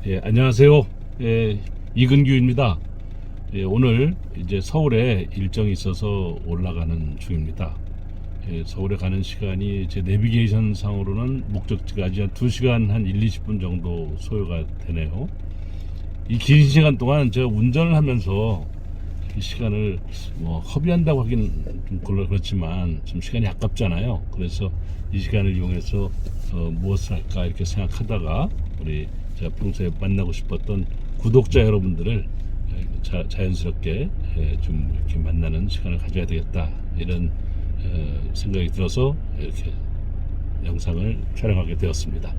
안녕하세요. 이근규입니다. 오늘 이제 서울에 일정이 있어서 올라가는 중입니다. 서울에 가는 시간이 제 내비게이션 상으로는 목적지까지 한 2시간 한 20분 정도 소요가 되네요. 이 긴 시간 동안 제가 운전을 하면서 이 시간을 허비한다고 하긴 좀 그렇지만 좀 시간이 아깝잖아요. 그래서 이 시간을 이용해서 무엇을 할까 이렇게 생각하다가 제가 평소에 만나고 싶었던 구독자 여러분들을 자연스럽게 좀 이렇게 만나는 시간을 가져야 되겠다 이런 생각이 들어서 이렇게 영상을 촬영하게 되었습니다.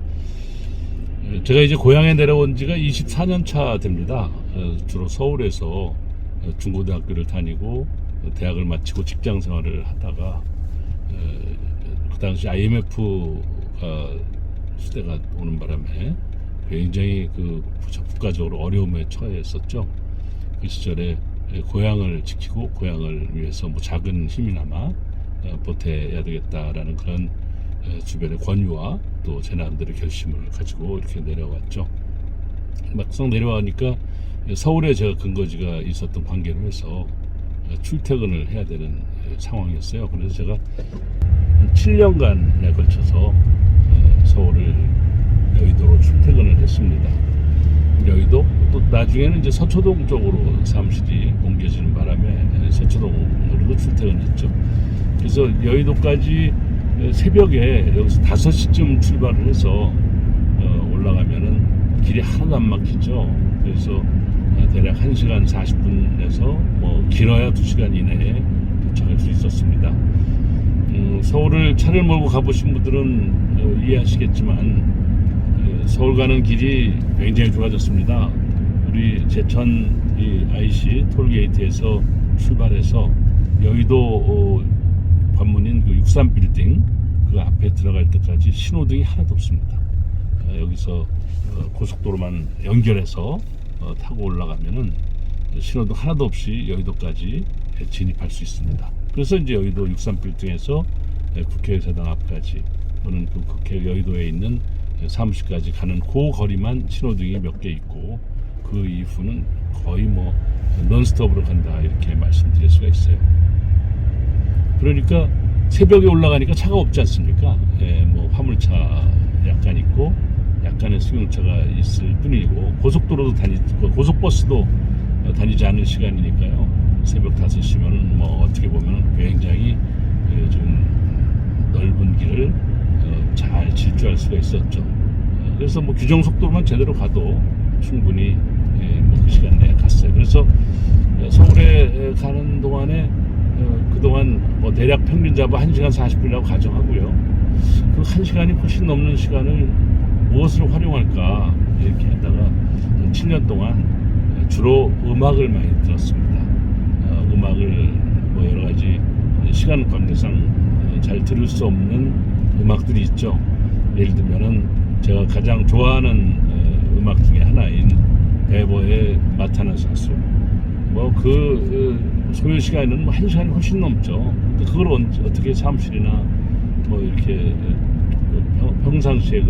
제가 이제 고향에 내려온 지가 24년 차 됩니다. 주로 서울에서 중고등학교를 다니고 대학을 마치고 직장 생활을 하다가 그 당시 IMF가 시대가 오는 바람에 굉장히 국가적으로 어려움에 처했었죠. 그 시절에 고향을 지키고 고향을 위해서 작은 힘이나마 보태야 되겠다라는 그런 주변의 권유와 또 제 나름대로 결심을 가지고 이렇게 내려왔죠. 막상 내려가니까 서울에 제가 근거지가 있었던 관계로 해서 출퇴근을 해야 되는 상황이었어요. 그래서 제가 한 7년간에 걸쳐서 서울을 여의도로 출퇴근을 했습니다. 여의도 또 나중에는 이제 서초동 쪽으로 사무실이 옮겨지는 바람에 서초동으로도 출퇴근했죠. 그래서 여의도까지 새벽에 여기서 5시쯤 출발을 해서 올라가면은 길이 하나도 안 막히죠. 그래서 대략 1시간 40분에서 길어야 2시간 이내에 도착할 수 있었습니다. 서울을 차를 몰고 가보신 분들은 이해하시겠지만 서울 가는 길이 굉장히 좋아졌습니다. 우리 제천 IC 톨게이트에서 출발해서 여의도 관문인 63빌딩 그 앞에 들어갈 때까지 신호등이 하나도 없습니다. 여기서 고속도로만 연결해서 타고 올라가면은 신호등 하나도 없이 여의도까지 진입할 수 있습니다. 그래서 이제 여의도 63빌딩에서 국회의사당 앞까지 또는 그 국회 여의도에 있는 사무실까지 가는 그 거리만 신호등이 몇 개 있고 그 이후는 거의 논스톱으로 간다 이렇게 말씀드릴 수가 있어요. 그러니까 새벽에 올라가니까 차가 없지 않습니까? 화물차 약간 있고 약간의 승용차가 있을 뿐이고 고속도로도 고속버스도 다니지 않을 시간이니까요. 새벽 5시면은 어떻게 보면 굉장히 좀 넓은 길을 잘 질주할 수가 있었죠. 그래서 규정 속도만 제대로 가도 충분히 그 시간 내에 갔어요. 그래서 서울에 가는 동안에 그동안 대략 평균 잡아 1시간 40분이라고 가정하고요. 그 1시간이 훨씬 넘는 시간을 무엇을 활용할까 이렇게 하다가 7년 동안 주로 음악을 많이 들었습니다. 음악을 여러 가지 시간 관계상 잘 들을 수 없는 음악들이 있죠. 예를 들면은 제가 가장 좋아하는 음악 중에 하나인 베버의 마타나사수. 소요 시간은 1시간이 훨씬 넘죠. 그걸 어떻게 사무실이나 이렇게 평상시에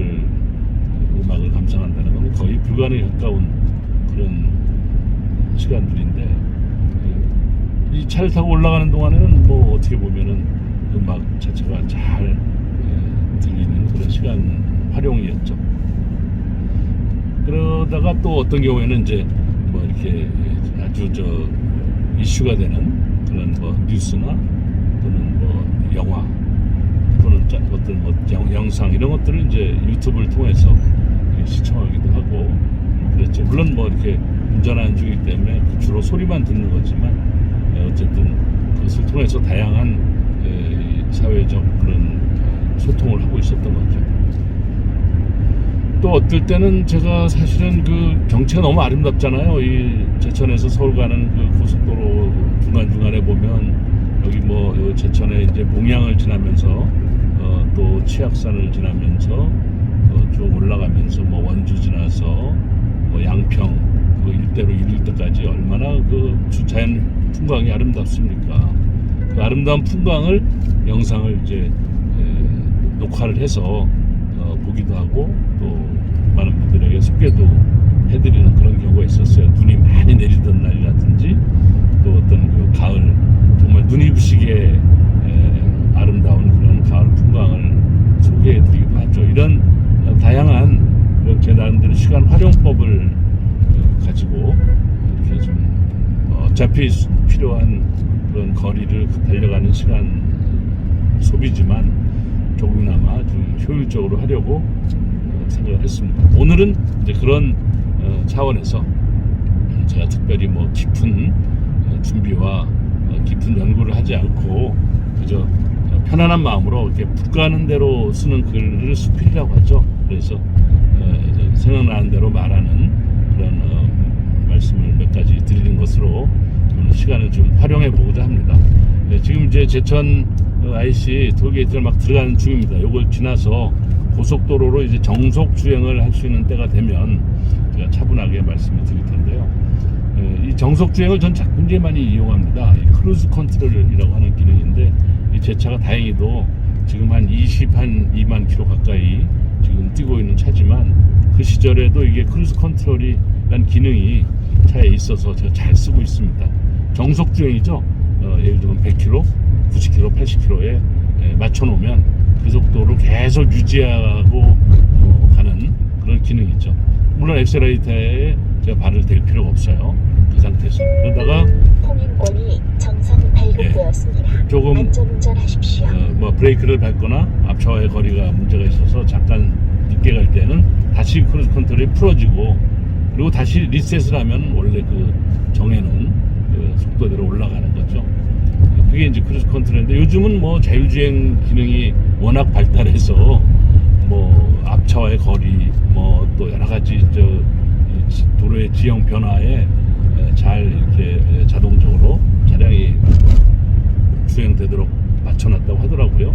음악을 감상한다는 건 거의 불가능에 가까운 그런 시간들인데 이 차를 타고 올라가는 동안에는 어떻게 보면은 음악 자체가 잘 들리는 그런 시간 활용이었죠. 그러다가 또 어떤 경우에는 이제 이렇게 아주 이슈가 되는 그런 뉴스나 또는 영화 또는 어떤 영상 이런 것들을 이제 유튜브를 통해서 시청하기도 하고 그랬죠. 물론 이렇게 운전하는 중이기 때문에 주로 소리만 듣는 거지만 어쨌든 그것을 통해서 다양한 사회적 그런 소통을 하고 있었던 거죠. 또 어떨 때는 제가 사실은 경치가 너무 아름답잖아요. 이 제천에서 서울 가는 고속도로 중간중간에 보면 여기 제천에 이제 봉양을 지나면서 또 치악산을 지나면서 쭉 올라가면서 원주 지나서 양평 일대로 이를 때까지 얼마나 자연 풍광이 아름답습니까? 그 아름다운 풍광을 영상을 이제 녹화를 해서 보기도 하고 또 많은 분들에게 소개도 해드리는 그런 경우가 있었어요. 눈이 많이 내리던 날이라든지 또 어떤 그 가을 정말 눈이 부시게 아름다운 그런 가을 풍광을 소개해드리기도 하죠. 이런 다양한 제 나름대로 시간 활용법을 가지고 이렇게 좀 어차피 필요한 그런 거리를 달려가는 시간 소비지만 조금이나마 좀 효율적으로 하려고 생각을 했습니다. 오늘은 이제 그런 차원에서 제가 특별히 뭐 깊은 준비와 깊은 연구를 하지 않고 그저 편안한 마음으로 이렇게 붓 가는 대로 쓰는 글을 수필이라고 하죠. 그래서 생각나는 대로 말하는 그런 말씀을 몇 가지 드리는 것으로 시간을 좀 활용해 보고자 합니다. 지금 이제 제천 IC 톨게이트를 막 들어가는 중입니다. 요걸 지나서 고속도로로 이제 정속 주행을 할 수 있는 때가 되면 제가 차분하게 말씀을 드릴 텐데요. 이 정속 주행을 전 굉장히 많이 이용합니다. 이 크루즈 컨트롤이라고 하는 기능인데 제 차가 다행히도 지금 한 2만 킬로 가까이 지금 뛰고 있는 차지만 그 시절에도 이게 크루즈 컨트롤이라는 기능이 차에 있어서 제가 잘 쓰고 있습니다. 정속 주행이죠. 예를 들면 100km, 90km, 80km에 맞춰놓으면 그 속도를 계속 유지하고 가는 그런 기능이 있죠. 물론 엑셀레이터에 제가 발을 댈 필요가 없어요. 그 상태에서. 그러다가 통행권이 정상 발급되었습니다. 조금 안전운전하십시오. 뭐 브레이크를 밟거나 앞차와의 거리가 문제가 있어서 잠깐 늦게 갈 때는 다시 크루즈 컨트롤이 풀어지고 그리고 다시 리셋을 하면 원래 그 정해놓은 그 속도대로 올라가는 거죠. 그게 이제 크루즈 컨트롤인데 요즘은 뭐 자율주행 기능이 워낙 발달해서 뭐 앞차와의 거리 뭐 또 여러 가지 도로의 지형 변화에 잘 이렇게 자동적으로 차량이 주행되도록 맞춰놨다고 하더라고요.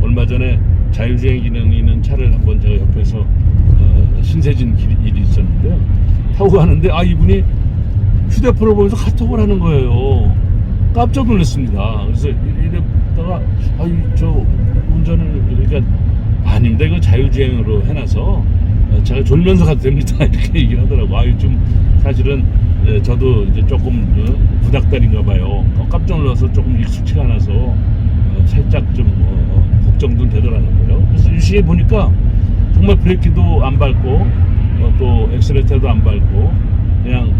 얼마 전에 자율주행 기능이 있는 차를 한번 제가 옆에서 신세진 일이 있었는데 타고 가는데 이분이 휴대폰을 보면서 카톡을 하는 거예요. 깜짝 놀랐습니다. 그래서 이랬다가 저 운전을 그러니까 아닙니다. 이거 자율주행으로 해놔서 제가 졸면서 가도 됩니다. 이렇게 얘기를 하더라고. 좀 사실은 저도 이제 조금 부닥다리인가 봐요. 깜짝 놀라서 조금 익숙치가 않아서 살짝 좀 걱정도 되더라고요. 그래서 유시해 보니까 정말 브레이크도 안 밟고 또 엑셀레이터도 안 밟고 그냥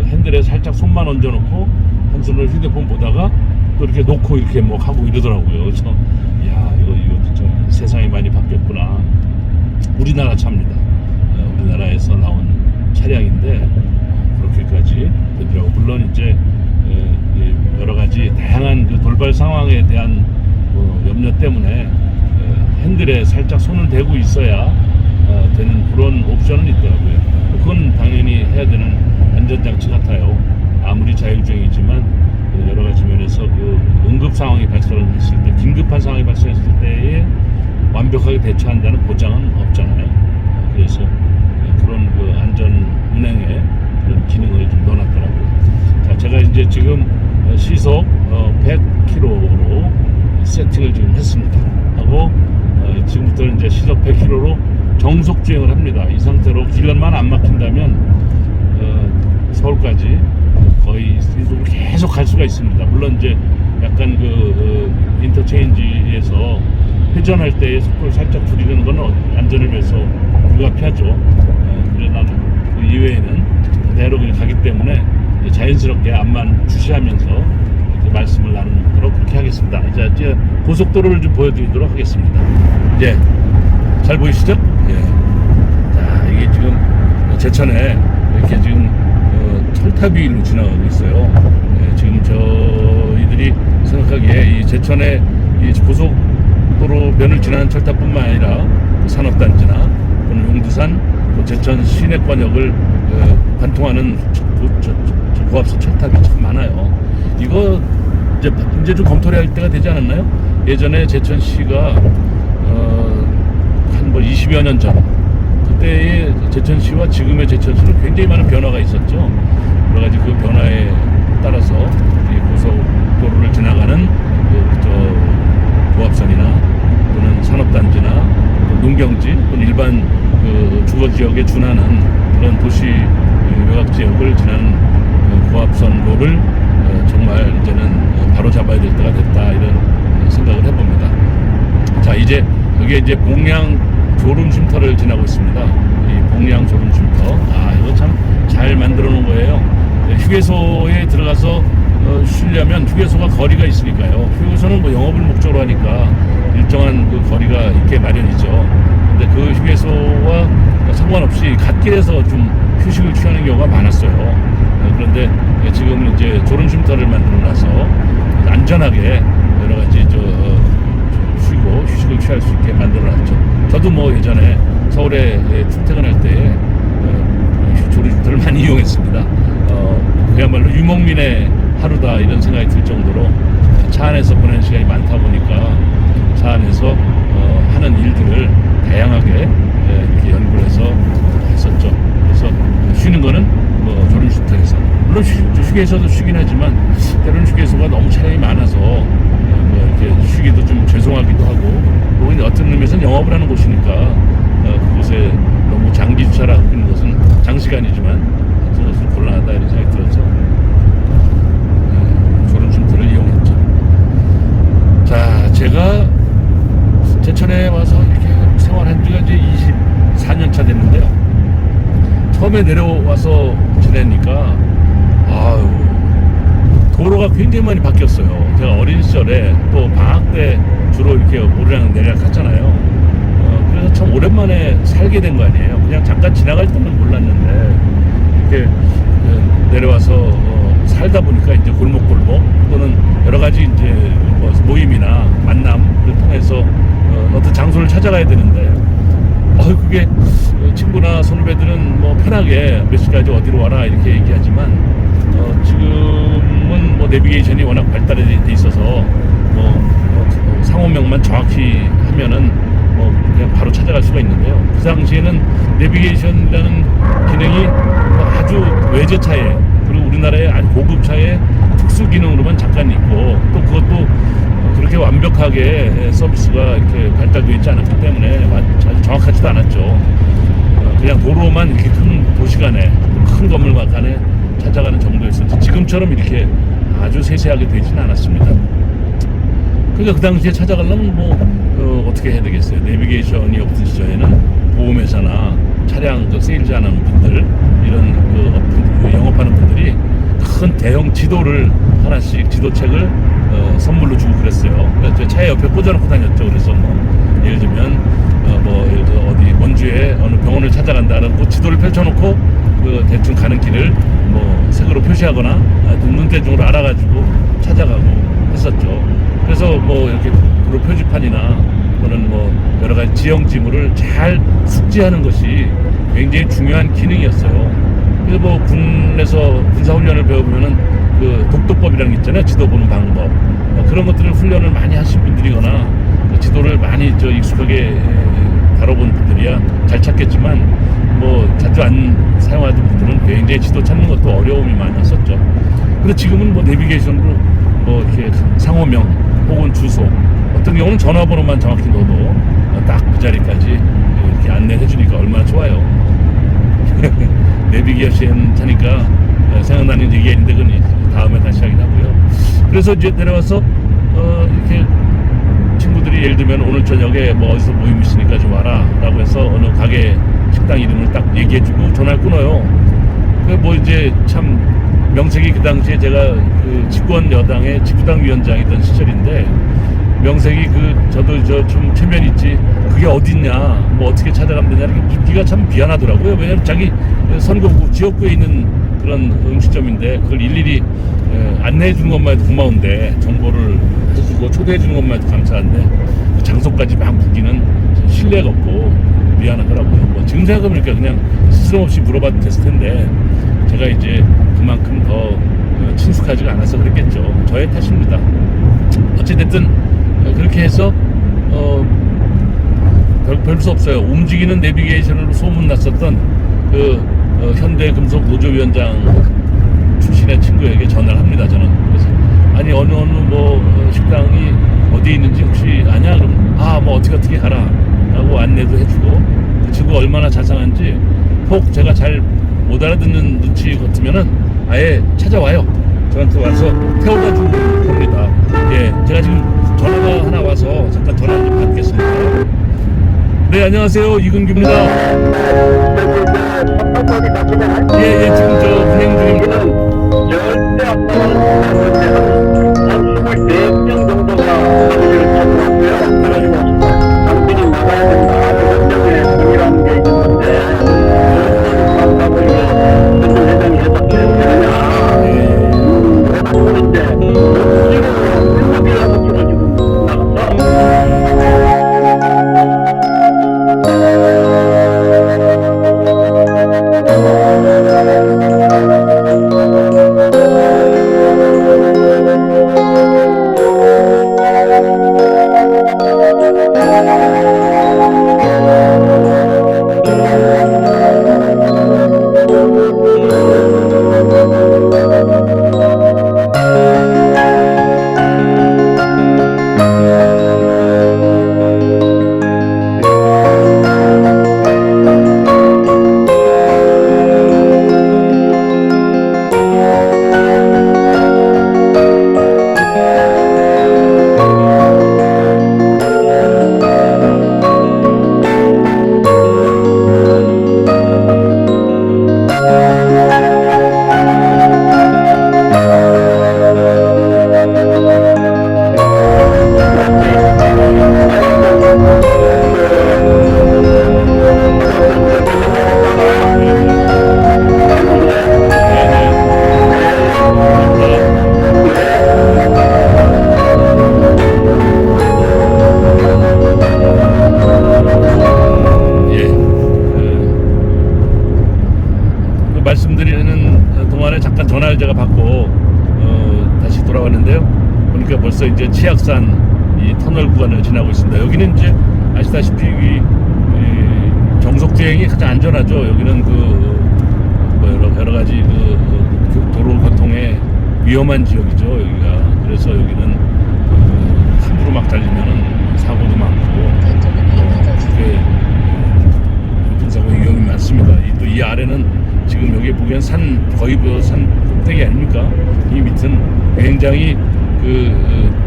핸들에 살짝 손만 얹어놓고 한 손으로 휴대폰 보다가 또 이렇게 놓고 이렇게 뭐 하고 이러더라고요. 그래서 이거 진짜 세상이 많이 바뀌었구나. 우리나라 차입니다. 우리나라에서 나온 차량인데 그렇게까지 되더라고. 물론 이제 여러 가지 다양한 그 돌발 상황에 대한 염려 때문에 핸들에 살짝 손을 대고 있어야 되는 그런 옵션은 있더라고요. 그건 당연히 해야 되는 안전장치 같아요. 아무리 자율주행이지만 여러 가지 면에서 그 응급 상황이 발생했을 때, 긴급한 상황이 발생했을 때에 완벽하게 대처한다는 보장은 없잖아요. 그래서 그런 그 안전 운행에 그런 기능을 좀 넣어놨더라고요. 자, 제가 이제 지금 시속 100km로 세팅을 지금 했습니다. 하고 지금부터는 이제 시속 100km로 정속 주행을 합니다. 이 상태로 길만 안 막힌다면 서울까지 거의 이쪽으로 계속 갈 수가 있습니다. 물론 이제 약간 그 인터체인지에서 회전할 때의 속도를 살짝 줄이는 건 안전을 위해서 불가피하죠. 그래 나는 그 이외에는 그대로 그냥 가기 때문에 자연스럽게 앞만 주시하면서 이렇게 말씀을 나누도록 그렇게 하겠습니다. 이제 고속도로를 좀 보여드리도록 하겠습니다. 이제 잘 보이시죠? 자, 이게 지금 제천에 이렇게 지금 철탑 위로 지나가고 있어요. 지금 저희들이 생각하기에 이 제천에 이 고속도로변을 지나는 철탑뿐만 아니라 산업단지나 또는 용두산, 또 제천 시내권역을 관통하는 고압선 철탑이 참 많아요. 이거 이제 좀 검토를 할 때가 되지 않았나요? 예전에 제천시가 한 20여 년 전 그때의 제천시와 지금의 제천시는 굉장히 많은 변화가 있었죠. 여러 가지 그 변화에 따라서 이 고속도로를 지나가는 고압선이나 또는 산업단지나 또 농경지 또는 일반 그 주거 지역에 준하는 그런 도시 외곽 지역을 지나는 고압선로를 정말 이제는 바로 잡아야 될 때가 됐다, 이런 생각을 해봅니다. 자, 이제 그게 이제 봉양 졸음쉼터를 지나고 있습니다. 이 봉양 졸음쉼터, 이거 참 잘 만들어 놓은 거예요. 휴게소에 들어가서 쉬려면 휴게소가 거리가 있으니까요. 휴게소는 뭐 영업을 목적으로 하니까 일정한 그 거리가 있게 마련이죠. 근데 그 휴게소와 상관없이 갓길에서 좀 휴식을 취하는 경우가 많았어요. 그런데 지금은 이제 졸음쉼터를 만들어 놔서 안전하게 여러 가지 쉬고 휴식을 취할 수 있게 만들어 놨죠. 저도 뭐 예전에 서울에 출퇴근할 때 졸음쉼터를 많이 이용했습니다. 그야말로 유목민의 하루다, 이런 생각이 들 정도로 차 안에서 보내는 시간이 많다 보니까 차 안에서 하는 일들을 다양하게 이렇게 연구를 해서 했었죠. 그래서 쉬는 거는 뭐 졸음쉼터에서, 물론 휴게소도 쉬긴 하지만 때로는 휴게소가 너무 차량이 많아서 뭐 이렇게 쉬기도 좀 죄송하기도 하고, 혹은 어떤 의미에서는 영업을 하는 곳이니까 그곳에 너무 장기 주차를 하고 있는 것은 장시간이지만 그것은 곤란하다, 이런 생각이 들어서 졸음쉼터를 이용했죠. 자, 제가 제천에 와서 이렇게 생활한 지가 이제 24년 차 됐는데요. 처음에 내려와서 지내니까 도로가 굉장히 많이 바뀌었어요. 제가 어린 시절에 또 방학 때 주로 이렇게 오르락 내리락 했잖아요. 그래서 참 오랜만에 살게 된 거 아니에요. 그냥 잠깐 지나갈 때는 몰랐는데 이렇게 내려와서 살다 보니까 이제 골목골목 또는 여러 가지 이제 모임이나 만남을 통해서 어떤 장소를 찾아가야 되는데 그게 친구나 선후배들은 뭐 편하게 몇 시까지 어디로 와라 이렇게 얘기하지만 지금은 뭐 내비게이션이 워낙 발달이 돼 있어서 상호명만 정확히 하면은 그냥 바로 찾아갈 수가 있는데요. 그 당시에는 내비게이션이라는 기능이 아주 외제차에, 그리고 우리나라의 아주 고급차의 특수 기능으로만 잠깐 있고, 또 그것도 그렇게 완벽하게 서비스가 이렇게 발달되어 있지 않았기 때문에 아주 정확하지도 않았죠. 그냥 도로만 이렇게 큰 도시 간에, 큰 건물 간에 찾아가는 정도였었지, 지금처럼 이렇게 아주 세세하게 되지는 않았습니다. 그러니까 그 당시에 찾아가려면 어떻게 해야 되겠어요. 내비게이션이 없던 시절에는 보험회사나 차량 세일즈 하는 분들, 이런 영업하는 분들이 큰 대형 지도를 하나씩, 지도책을 선물로 주고 그랬어요. 그래서 차에 옆에 꽂아놓고 다녔죠. 그래서 예를 들면 예를 들어 어디 원주에 어느 병원을 찾아간다는 그 지도를 펼쳐놓고 대충 가는 길을 색으로 표시하거나 눈대중으로 알아가지고 찾아가고 했었죠. 그래서 이렇게 도로 표지판이나 또는 여러 가지 지형 지물을 잘 숙지하는 것이 굉장히 중요한 기능이었어요. 그래서 군에서 군사훈련을 배워보면은 그 독도법이라는 게 있잖아요. 지도 보는 방법. 그런 것들을 훈련을 많이 하신 분들이거나 지도를 많이 익숙하게 다뤄본 분들이야 잘 찾겠지만 자주 안 사용하던 분들은 굉장히 지도 찾는 것도 어려움이 많았었죠. 근데 지금은 내비게이션으로 이렇게 상호명 혹은 주소, 어떤 경우는 전화번호만 정확히 넣어도 딱 그 자리까지 이렇게 안내해 주니까 얼마나 좋아요. 내비게이션 타니까 생각나는 얘기가 있는데 그건 다음에 다시 하긴 하고요. 그래서 이제 내려와서 이렇게 친구들이 예를 들면 오늘 저녁에 어디서 모임 있으니까 좀 와라 라고 해서 어느 가게 식당 이름을 딱 얘기해 주고 전화를 끊어요. 이제 참 명색이, 그 당시에 제가 그 집권 여당의 지구당 위원장이던 시절인데, 명색이 저도 좀 체면 있지, 그게 어딨냐, 어떻게 찾아가면 되냐, 이렇게 묻기가 참 미안하더라고요. 왜냐면 자기 선거구, 지역구에 있는 그런 음식점인데 그걸 일일이 안내해 주는 것만 해도 고마운데, 정보를 해주고 초대해 주는 것만 해도 감사한데 장소까지 막 묻기는 신뢰가 없고 미안하더라고요. 지금 생각해보니까 그냥 스스럼없이 물어봐도 됐을 텐데 제가 이제 그만큼 더 친숙하지가 않아서 그랬겠죠. 저의 탓입니다. 어찌됐든 그렇게 해서 별 수 없어요. 움직이는 내비게이션으로 소문났었던 현대금속 노조위원장 출신의 친구에게 전화를 합니다. 저는. 그래서 아니 어느 식당이 어디에 있는지 혹시 아냐? 그럼 어떻게 하라 라고 안내도 해주고, 그 친구가 얼마나 자상한지, 혹 제가 잘 못 알아듣는 눈치 같으면은 아예 찾아와요. 저한테 와서 태워다 주고 합니다. 예, 제가 지금 전화가 하나 와서 잠깐 전화 좀 받겠습니다. 네, 안녕하세요. 이근규입니다. 예, 지금 저 운행 중입니다. 절대 앞서는 한 24명 정도가 거리를 찾고있고요. 그래가지고 당신이 나가야 된다. 그것 때문에 동일한 게 있는데 그걸 이제 회장이 해봤어요. 그래가지고 이제 지금 생각이라고 틀어주고 나가서 말씀드리는 동안에 잠깐 전화를 제가 받고 다시 돌아왔는데요. 보니까 벌써 이제 치악산 이 터널 구간을 지나고 있습니다. 여기는 이제 아시다시피 정속 주행이 가장 안전하죠. 여기는 뭐 여러 가지 도로 교통의 위험한 지역이죠. 여기가 그래서 여기는 함부로 막 달리면은 사고도 많고 그게 교통사고 위험이 많습니다. 또 이 아래는 지금 여기 보기엔 거의 산 꼭대기 아닙니까? 이 밑은 굉장히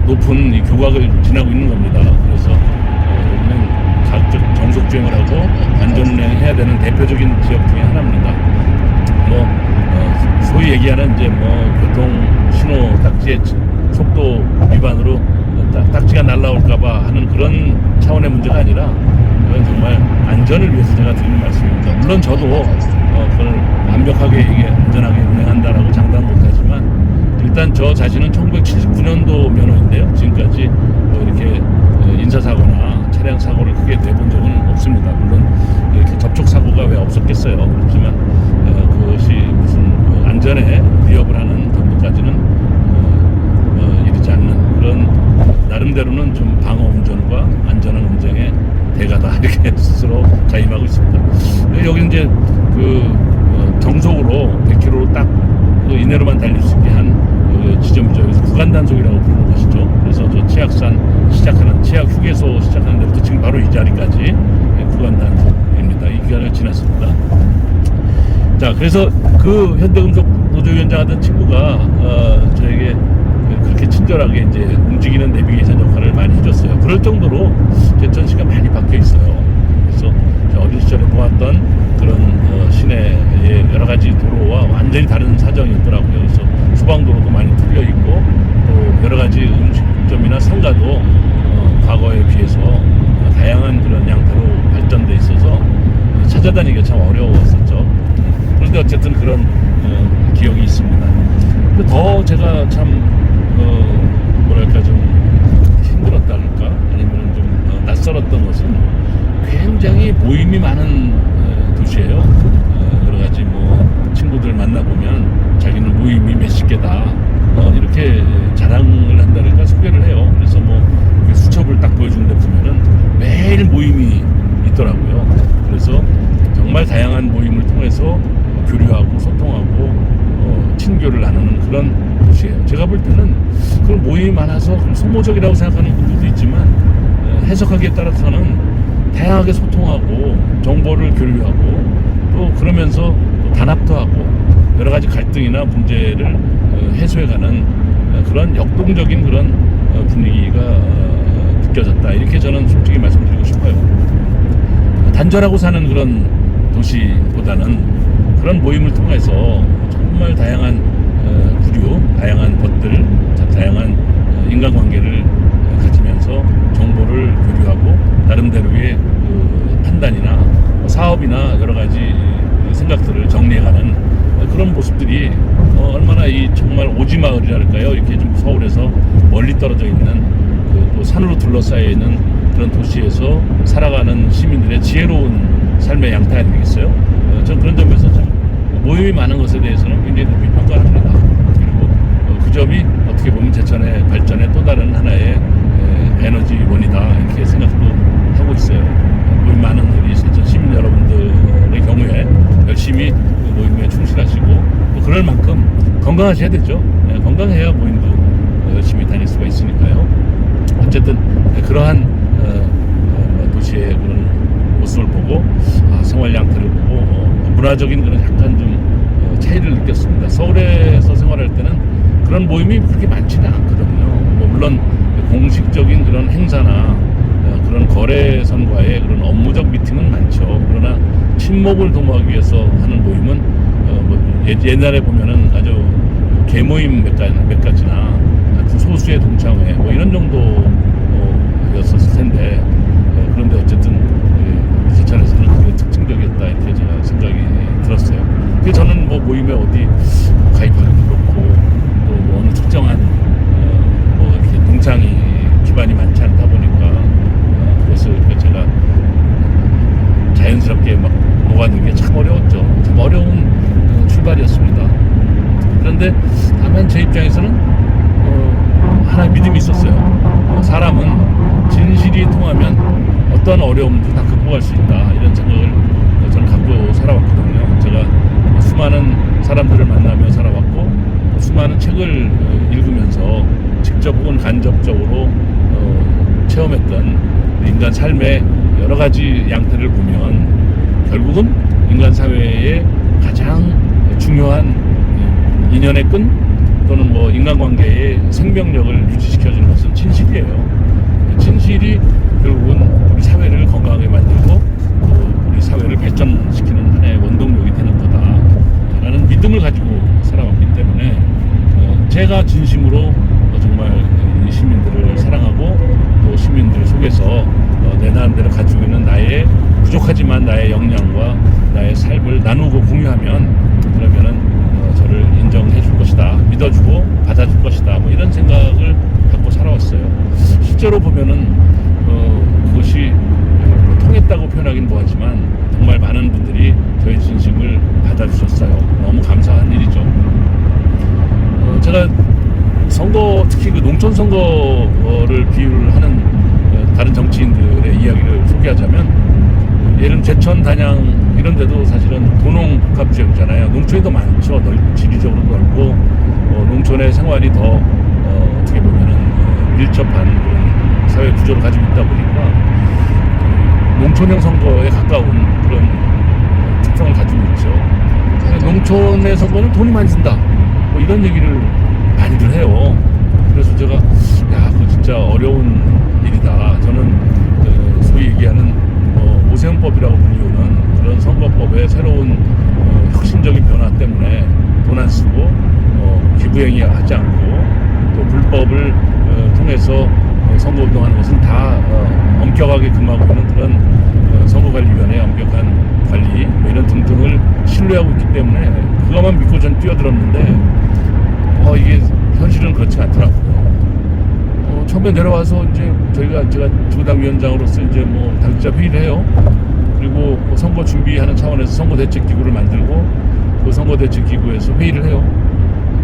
높은 이 교각을 지나고 있는 겁니다. 그래서 여기는 가급적 정속 주행을 하고 안전운행 해야 되는 대표적인 지역 중에 하나입니다. 소위 얘기하는 이제 교통 신호 딱지의 속도 위반으로 딱지가 날라올까봐 하는 그런 차원의 문제가 아니라 이건 정말 안전을 위해서 제가 드리는 말씀입니다. 물론 저도 그걸 완벽하게 안전하게 운행한다라고 장담 못하지만 일단 저 자신은 1979년도 면허인데요. 지금까지 이렇게 인사사고나 차량 사고를 크게 내본 적은 없습니다. 물론 이렇게 접촉 사고가 왜 없었겠어요. 그렇지만 그것이 무슨 안전에 위협을 하는 정도까지는 이르지 않는 그런 나름대로는 좀 방어 운전과 안전한 운전의 대가다 이렇게 스스로 자임하고 있습니다. 여기 이제 정속으로 100km로 딱 이내로만 달릴 수 있게 한 지점이죠. 여기서 구간 단속이라고 부르는 것이죠. 그래서 저 치악산 시작하는 치악 휴게소 시작하는 데부터 지금 바로 이 자리까지 구간 단속입니다. 이 기간을 지났습니다. 자, 그래서 현대금속 노조위원장 하던 친구가 저에게 그렇게 친절하게 이제 움직이는 내비게이션 역할을 많이 해줬어요. 그럴 정도로 제천시가 많이 바뀌어 있어요. 그래서 어린 시절에 보았던 그런 시내의 여러 가지 도로와 완전히 다른 사정이었더라고요. 그래서 수방도로도 많이 뚫려 있고 또 여러 가지 음식점이나 상가도 과거에 비해서 다양한 그런 양태로 발전돼 있어서 찾아다니기가 참 어려웠었죠. 그런데 어쨌든 그런 기억이 있습니다. 더 제가 참 뭐랄까 좀 힘들었달까 아니면 좀 낯설었던 것은 굉장히 모임이 많은 도시예요. 여러 가지 친구들 만나보면 자기는 모임이 몇십 개다 이렇게 자랑을 한다니까 소개를 해요. 그래서 수첩을 딱 보여주는데 보면은 매일 모임이 있더라고요. 그래서 정말 다양한 모임을 통해서 교류하고 소통하고 친교를 나누는 그런 도시예요. 제가 볼 때는 그런 모임이 많아서 소모적이라고 생각하는 분들도 있지만 해석하기에 따라서는 다양하게 소통하고 정보를 교류하고 또 그러면서 또 단합도 하고 여러 가지 갈등이나 문제를 해소해가는 그런 역동적인 그런 분위기가 느껴졌다. 이렇게 저는 솔직히 말씀드리고 싶어요. 단절하고 사는 그런 도시보다는 그런 모임을 통해서 정말 다양한 부류, 다양한 것들, 다양한 인간관계를 가지면서 정보를 교류하고 나름대로의 그 판단이나 사업이나 여러 가지 생각들을 정리해가는 그런 모습들이 얼마나 이 정말 오지마을이랄까요? 이렇게 좀 서울에서 멀리 떨어져 있는 또 산으로 둘러싸여 있는 그런 도시에서 살아가는 시민들의 지혜로운 삶의 양태 아니겠어요? 전 그런 점에서 좀 모임이 많은 것에 대해서는 굉장히 높이 평가를 합니다. 그리고 그 점이 어떻게 보면 제천의 발전의 또 다른 하나의 에너지원이다 이렇게 생각도 하고 있어요. 모임 많은 우리 제천 시민 여러분들의 경우에 열심히 그 모임에 충실하시고 또 그럴 만큼 건강하셔야 되죠. 건강해야 모임도 열심히 다닐 수가 있으니까요. 어쨌든 그러한 도시의 그런 모습을 보고 생활 양태를 보고 문화적인 그런 약간 좀 차이를 느꼈습니다. 서울에서 생활할 때는 그런 모임이 그렇게 많지는 않거든요. 뭐 물론 공식적인 그런 행사나 그런 거래선과의 그런 업무적 미팅은 많죠. 그러나 친목을 도모하기 위해서 하는 모임은 뭐 옛날에 보면은 아주 개모임 몇 가지나 아주 소수의 동창회 뭐 이런 정도였었을 텐데 그런데 어쨌든 제천에서는 그게 특징적이었다 이렇게 제가 생각이 들었어요. 그래서 저는 뭐 모임에 어디 가입하기도 그렇고 또 뭐 어느 특정한 뭐 이렇게 동창이 기반이 많지 않다 보니까 그것을 제가 자연스럽게 막 녹아드는 게 참 어려웠죠. 참 어려운 출발이었습니다. 그런데 다만 제 입장에서는 하나의 믿음이 있었어요. 사람은 진실이 통하면 어떤 어려움도 다 극복할 수 있다 이런 생각을 저는 갖고 살아왔거든요. 제가 수많은 사람들을 만나며 살아왔고 수많은 책을 읽으면서 직접 혹은 간접적으로 체험했던 인간 삶의 여러 가지 양태를 보면 결국은 인간 사회의 가장 중요한 인연의 끈 또는 뭐 인간관계의 생명력을 유지시켜주는 것은 진실이에요. 진실이 결국은 우리 사회를 건강하게 만들고 또 우리 사회를 발전시키는 하나의 원동력이 되는 거다라는 믿음을 가지고 살아왔기 때문에 제가 진심으로 정말 이 시민들을 사랑하고 또 시민들 속에서 내 나름대로 가지고 있는 나의 부족하지만 나의 역량과 나의 삶을 나누고 공유하면 그러면은 저를 인정해 줄 것이다, 믿어주고 받아줄 것이다, 뭐 이런 생각을 갖고 살아왔어요. 실제로 보면은 그것이 통했다고 표현하긴 뭐하지만 정말 많은 분들이 저의 진심을 받아주셨어요. 너무 감사한 일이죠. 제가 선거, 특히 그 농촌 선거를 비유를 하는 다른 정치인들의 이야기를 소개하자면 예를 제천, 단양 이런 데도 사실은 도농 복합 지역이잖아요. 농촌이 더 많죠. 지리적으로 넓고 농촌의 생활이 더 어떻게 보면은 밀접한 그런 사회 구조를 가지고 있다 보니까 농촌형 선거에 가까운 그런 특성을 가지고 있죠. 농촌의 선거는 돈이 많이 든다, 뭐 이런 얘기를 많이들 해요. 그래서 제가 그거 진짜 어려운 일이다. 저는 소위 얘기하는 오세훈법이라고 불리우는 그런 선거법의 새로운 혁신적인 변화 때문에 돈 안 쓰고 기부행위 하지 않고 또 불법을 통해서 선거운동하는 것은 다 엄격하게 금하고 있는 그런 선거관리위원회의 엄격한 관리 뭐 이런 등등을 신뢰하고 있기 때문에 그것만 믿고 전 뛰어들었는데 이게 현실은 그렇지 않더라고요. 처음에 내려와서 이제 제가 주당 위원장으로서 이제 뭐 당직자 회의를 해요. 그리고 선거 준비하는 차원에서 선거대책기구를 만들고 그 선거대책기구에서 회의를 해요.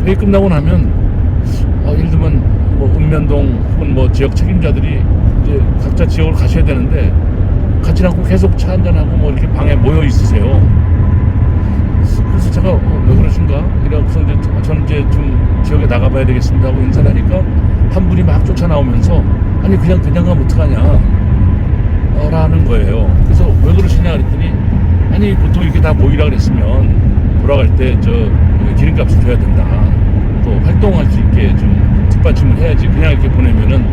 회의 끝나고 나면 예를 들면 뭐 읍면동 혹은 뭐 지역 책임자들이 이제 각자 지역으로 가셔야 되는데 같이 않고 계속 차 한잔하고 뭐 이렇게 방에 모여 있으세요. 그래서 제가 왜 그러신가? 이래서 이제 저는 이제 좀 지역에 나가봐야 되겠습니다 하고 인사를 하니까 한 분이 막 쫓아나오면서 아니 그냥 가면 어떡하냐 라는 거예요. 그래서 왜 그러시냐 그랬더니 아니 보통 이렇게 다 모이라 그랬으면 돌아갈 때 기름값을 줘야 된다. 또 활동할 수 있게 좀 뒷받침을 해야지. 그냥 이렇게 보내면은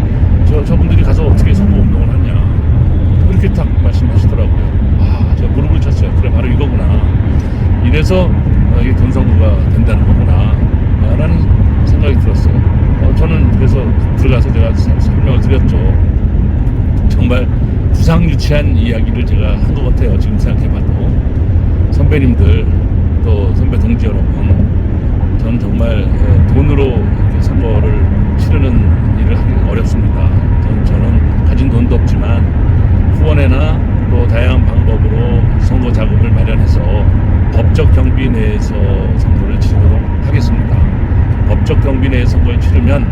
저분들이 가서 어떻게 선거운동을 하냐. 이렇게 딱 말씀하시더라고요. 제가 무릎을 쳤어요. 그래, 바로 이거구나. 이래서 이게 돈 선거가 된다는 거구나. 라는 생각이 들었어요. 저는 그래서 들어가서 제가 설명을 드렸죠. 정말 구상유치한 이야기를 제가 한 것 같아요. 지금 생각해봐도. 선배님들, 또 선배 동지 여러분, 저는 정말 돈으로 이렇게 선거를 치르는 일을 하기 어렵습니다. 저는 가진 돈도 없지만 후원회나 또 다양한 방법으로 선거 자금을 마련해서 법적 경비 내에서 선거를 치르도록 하겠습니다. 법적 경비 내에 선거를 치르면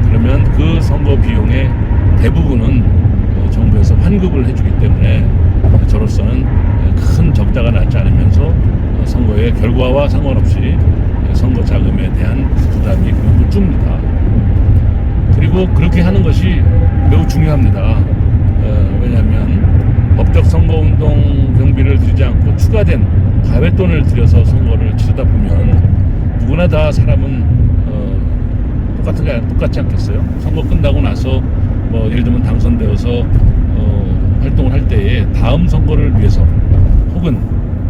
그러면 그 선거 비용의 대부분은 정부에서 환급을 해주기 때문에 저로서는 큰 적자가 나지 않으면서 선거의 결과와 상관없이 선거 자금에 대한 부담이 그만큼 줍니다. 그리고 그렇게 하는 것이 매우 중요합니다. 왜냐하면 법적 선거운동 경비를 들이지 않고 추가된 가외돈을 들여서 선거를 치르다 보면 누구나 다 사람은 똑같지 않겠어요? 선거 끝나고 나서 예를 들면 당선되어서 활동을 할 때에 다음 선거를 위해서 혹은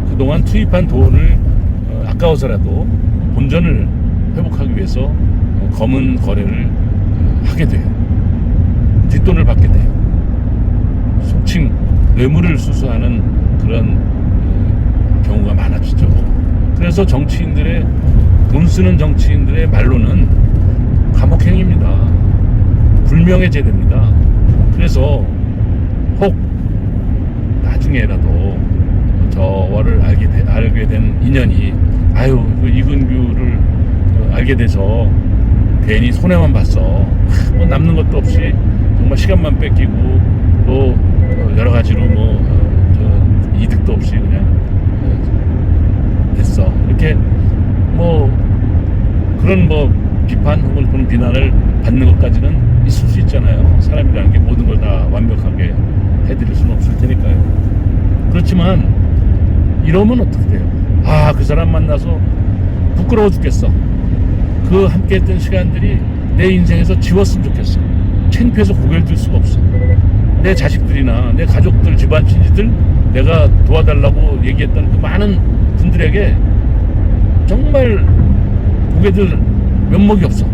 그동안 투입한 돈을 아까워서라도 본전을 회복하기 위해서 검은 거래를 하게 돼요. 뒷돈을 받게 돼요. 속칭 뇌물을 수수하는 그런 경우가 많아지죠. 그래서 정치인들의 돈 쓰는 정치인들의 말로는 감옥행입니다. 불명예죄됩니다. 그래서 혹 나중에라도 저를 알게 된 인연이 그 이근규를 알게 돼서 괜히 손해만 봤어. 뭐 남는 것도 없이 정말 시간만 뺏기고 또 여러 가지로 이득도 없이 그냥 됐어. 이렇게 그런 비판 혹은 그런 비난을 받는 것까지는 있을 수 있잖아요. 사람이라는 게 모든 걸 다 완벽하게 해드릴 수는 없을 테니까요. 그렇지만 이러면 어떻게 돼요? 그 사람 만나서 부끄러워 죽겠어. 그 함께 했던 시간들이 내 인생에서 지웠으면 좋겠어. 창피해서 고개를 들 수가 없어. 내 자식들이나 내 가족들, 집안 친지들, 내가 도와달라고 얘기했던 그 많은 분들에게 정말 고개들 면목이 없어.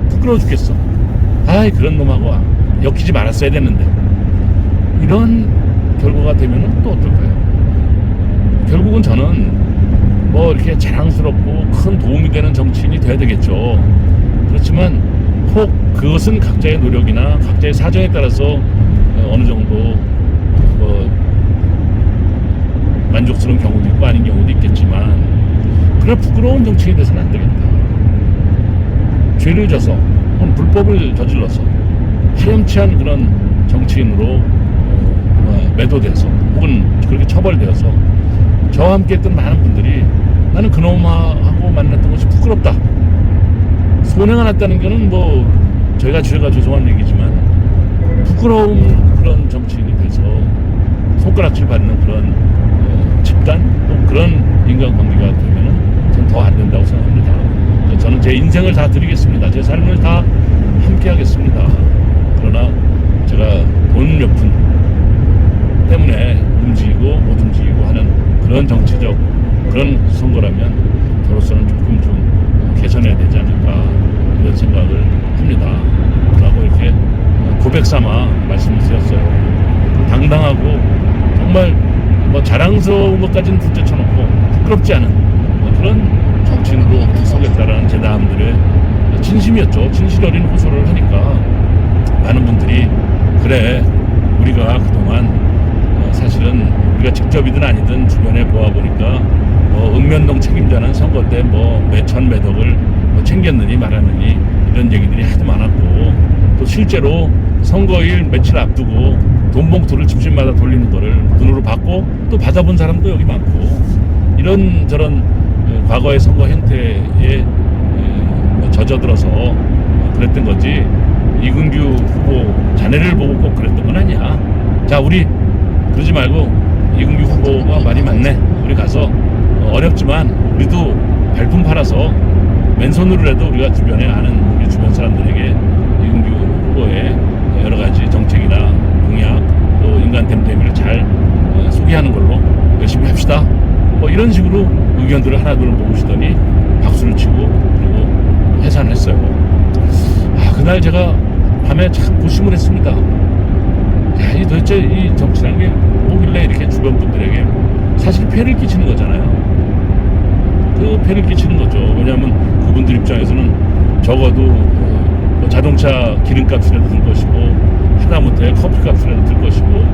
부끄러워 죽겠어. 그런 놈하고 엮이지 말았어야 됐는데. 이런 결과가 되면 또 어떨까요? 결국은 저는 이렇게 자랑스럽고 큰 도움이 되는 정치인이 돼야 되겠죠. 그렇지만 혹 그것은 각자의 노력이나 각자의 사정에 따라서 어느 정도 만족스러운 경우도 있고 아닌 경우도 있겠지만, 그러나 부끄러운 정치인이 돼서는 안 되겠다. 죄를 져서 혹은 불법을 저질러서 파렴치한 그런 정치인으로 매도돼서 혹은 그렇게 처벌되어서 저와 함께 했던 많은 분들이 나는 그놈하고 만났던 것이 부끄럽다, 손해가 났다는 거는 저희가 죄송한 얘기지만 부끄러운 그런 정치인이 돼서 손가락질 받는 그런 집단 또 그런 인간관계가 되면은 전 더 안 된다고 생각합니다. 저는 제 인생을 다 드리겠습니다. 제 삶을 다 함께 하겠습니다. 그러나 제가 돈 몇 푼 때문에 움직이고 못 움직이고 하는 그런 정치적 그런 선거라면 저로서는 조금 좀 개선해야 되지 않을까 이런 생각을 합니다. 라고 이렇게 고백 삼아 말씀을 드렸어요. 당당하고 정말 자랑스러운 것까지는 둘째 쳐놓고 부끄럽지 않은 그런 정치인으로 서겠다라는 제 다음들의 진심이었죠. 진실 어린 호소를 하니까 많은 분들이 그래, 우리가 그동안 사실은 우리가 직접이든 아니든 주변에 보아보니까 읍면동 책임자는 선거 때 몇천 몇억을 챙겼느니 말하느니 이런 얘기들이 하도 많았고, 또 실제로 선거일 며칠 앞두고 돈 봉투를 집집마다 돌리는 거를 눈으로 봤고 또 받아본 사람도 여기 많고, 이런저런 과거의 선거 행태에 젖어들어서 그랬던 거지, 이근규 후보 자네를 보고 꼭 그랬던 건 아니야. 자, 우리 그러지 말고 이근규 후보가 말이 많네, 우리 가서 어렵지만 우리도 발품 팔아서 맨손으로라도 우리가 주변에 아는 우리 주변 사람들에게 이근규 후보의 여러 가지 정책이나 공약 또 인간 댐댐이를 잘 소개하는 걸로 열심히 합시다. 뭐 이런 식으로 의견들을 하나둘 모으시더니 박수를 치고 그리고 해산을 했어요. 그날 제가 밤에 참 고심을 했습니다. 야, 이 도대체 이 정치라는 게 뭐길래 이렇게 주변 분들에게 사실 폐를 끼치는 거잖아요. 그 폐를 끼치는 거죠. 왜냐하면 그분들 입장에서는 적어도 뭐 자동차 기름값이라도 들 것이고 하다못해 커피값이라도 들 것이고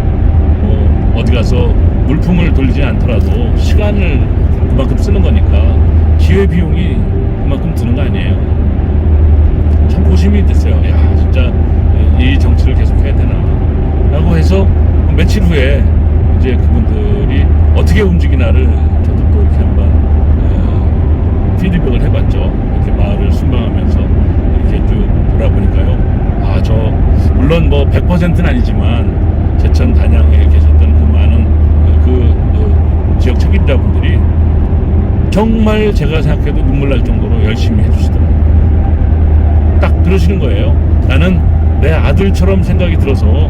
어디 가서 물품을 돌리지 않더라도 시간을 그만큼 쓰는 거니까 기회비용이 그만큼 드는 거 아니에요. 참 고심이 됐어요. 야, 진짜 이 정치를 계속 해야 되나 라고 해서 며칠 후에 이제 그분들이 어떻게 움직이나를 저도 또 이렇게 한번 피드백을 해봤죠. 이렇게 마을을 순방하면서 이렇게 쭉 돌아보니까요. 저 물론 뭐 100%는 아니지만 제천 단양에 계셨던 그 많은 그 지역 책임자분들이 정말 제가 생각해도 눈물 날 정도로 열심히 해주시더라고요. 딱 그러시는 거예요. 나는 내 아들처럼 생각이 들어서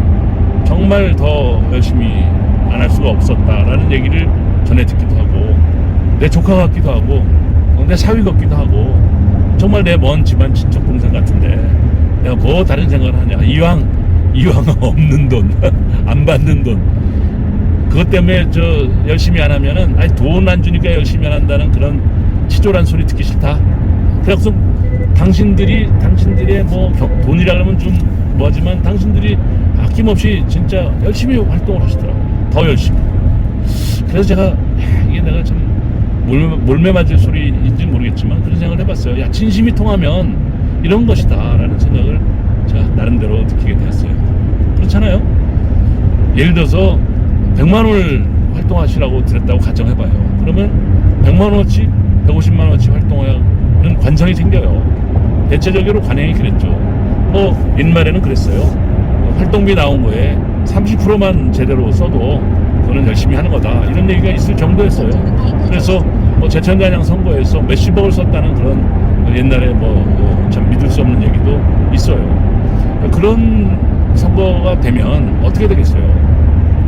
정말 더 열심히 안 할 수가 없었다라는 얘기를 전해 듣기도 하고 내 조카 같기도 하고 내 사위 같기도 하고 정말 내 먼 집안 친척 동생 같은데 내가 뭐 다른 생각을 하냐. 이왕 없는 돈 안 받는 돈 그것 때문에 저 열심히 안 하면은 돈 안 주니까 열심히 안 한다는 그런 치졸한 소리 듣기 싫다. 그래서 당신들의 뭐 돈이라 그러면 좀 뭐하지만 당신들이 아낌없이 진짜 열심히 활동을 하시더라고. 더 열심히. 그래서 제가 이게 내가 참 몰매 맞을 소리인지 모르겠지만 그런 생각을 해봤어요. 야, 진심이 통하면 이런 것이다 라는 생각을 제가 나름대로 느끼게 되었어요. 그렇잖아요. 예를 들어서 100만 원을 활동하시라고 드렸다고 가정해봐요. 그러면 100만 원어치 150만 원어치 활동하는 관성이 생겨요. 대체적으로 관행이 그랬죠. 뭐 옛말에는 그랬어요. 활동비 나온 거에 30%만 제대로 써도 그거는 열심히 하는 거다 이런 얘기가 있을 정도였어요. 그래서 뭐 제천단양 선거에서 몇십억을 썼다는 그런 옛날에 참 믿을 수 없는 얘기도 있어요. 그런 선거가 되면 어떻게 되겠어요?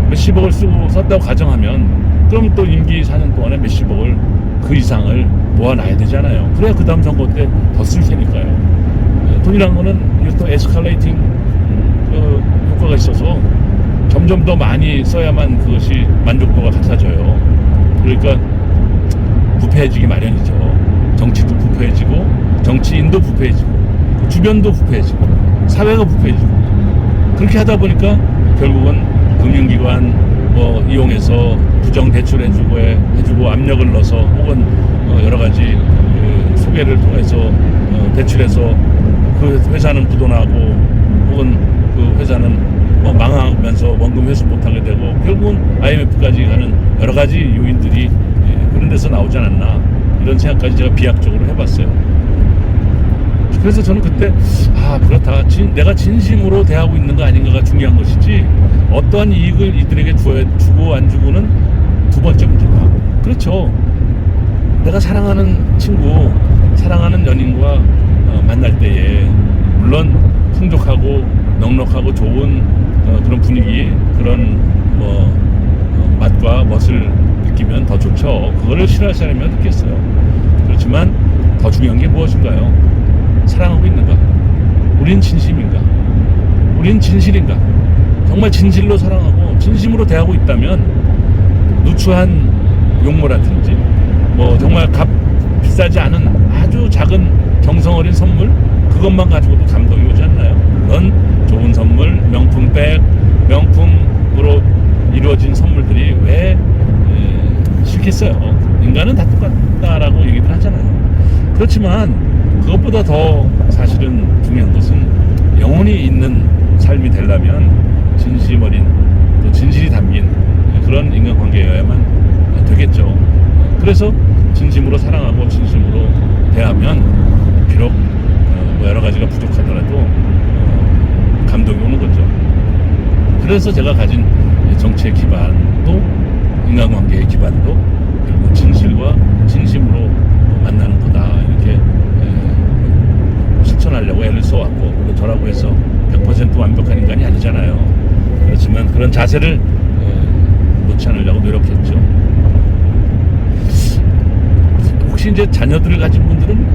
몇십억을 썼다고 가정하면 그럼 또 임기 4년 동안에 몇십억을 그 이상을 모아놔야 되잖아요. 그래야 그 다음 선거 때 더 쓸 테니까요. 돈이란 거는 또 에스컬레이팅 효과가 있어서 점점 더 많이 써야만 그것이 만족도가 같아져요. 그러니까 부패해지기 마련이죠. 정치도 부패해지고 정치인도 부패해지고 주변도 부패해지고 사회가 부패해지고 그렇게 하다 보니까 결국은 금융기관 이용해서 부정 대출해주고 압력을 넣어서 혹은 여러 가지 소개를 통해서 대출해서 그 회사는 부도나고 혹은 그 회사는 망하면서 원금 회수 못하게 되고 결국은 IMF까지 가는 여러 가지 요인들이 그런 데서 나오지 않았나 이런 생각까지 제가 비약적으로 해봤어요. 그래서 저는 그때 그렇다. 내가 진심으로 대하고 있는 거 아닌가가 중요한 것이지 어떠한 이익을 이들에게 주고 안 주고는 두 번째 문제다. 그렇죠. 내가 사랑하는 친구, 사랑하는 연인과 만날 때에 물론 풍족하고 넉넉하고 좋은 그런 분위기, 그런 맛과 멋을 느끼면 더 좋죠. 그거를 싫어할 사람이면 느꼈어요. 그렇지만 더 중요한 게 무엇인가요? 사랑하고 있는가? 우린 진심인가? 우린 진실인가? 정말 진실로 사랑하고 진심으로 대하고 있다면 누추한 용모라든지 정말 비싸지 않은 아주 작은 정성 어린 선물 그것만 가지고도 감동이 오지 않나요? 물론 좋은 선물, 명품백, 명품으로 이루어진 선물들이 왜 싫겠어요? 인간은 다 똑같다라고 얘기를 하잖아요. 그렇지만 그것보다 더 사실은 중요한 것은 영혼이 있는 삶이 되려면 진심 어린 또 진실이 담긴 그런 인간관계여야만 되겠죠. 그래서 진심으로 사랑하고 진심으로 대하면 비록 여러 가지가 부족하더라도 감동이 오는 거죠. 그래서 제가 가진 정치의 기반도 인간관계의 기반도 결국 진실 진실과 진심으로 만나는 거다 이렇게 실천하려고 애를 써왔고, 또 저라고 해서 100% 완벽한 인간이 아니잖아요. 그렇지만 그런 자세를 놓지 않으려고 노력했죠. 혹시 이제 자녀들을 가진 분들은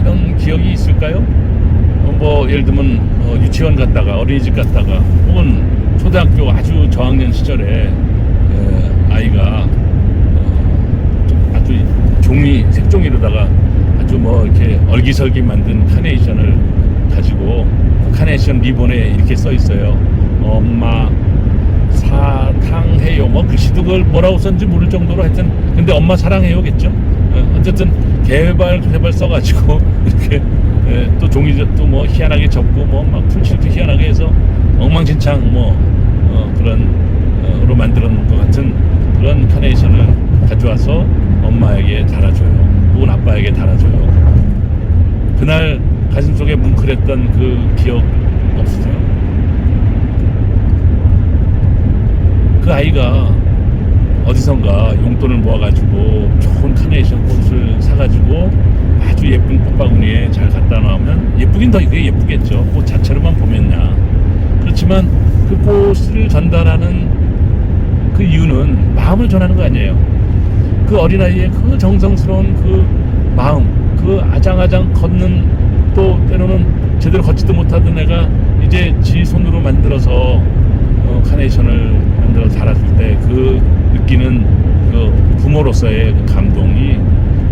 이런 기억이 있을까요? 뭐 예를 들면 유치원 갔다가 어린이집 갔다가 혹은 초등학교 아주 저학년 시절에 아이가 아주 종이 색종이로다가 아주 뭐 이렇게 얼기설기 만든 카네이션을 가지고 그 카네이션 리본에 이렇게 써 있어요. 엄마 사탕해요. 뭐 글씨도 그걸 뭐라고 썼는지 모를 정도로 하여튼 근데 엄마 사랑해요겠죠. 어쨌든 개발 써가지고 이렇게 또 종이도 뭐 희한하게 접고 뭐 막 풀칠도 희한하게 해서 엉망진창 뭐 그런 로 만들어 놓은 것 같은 그런 카네이션을 가져와서 엄마에게 달아줘요. 혹은 아빠에게 달아줘요. 그날 가슴속에 뭉클했던 그 기억 없으세요? 그 아이가 어디선가 용돈을 모아가지고 좋은 카네이션 꽃을 사가지고 아주 예쁜 꽃바구니에 잘 갖다 놓으면 예쁘긴 더 이게 예쁘겠죠. 꽃 자체로만 보면야. 그렇지만 그 꽃을 전달하는 그 이유는 마음을 전하는 거 아니에요. 그 어린아이의 그 정성스러운 그 마음, 그 아장아장 걷는, 또 때로는 제대로 걷지도 못하던 애가 이제 지 손으로 만들어서 카네이션을 만들어 달았을 때 그 느끼는 그 부모로서의 그 감동이,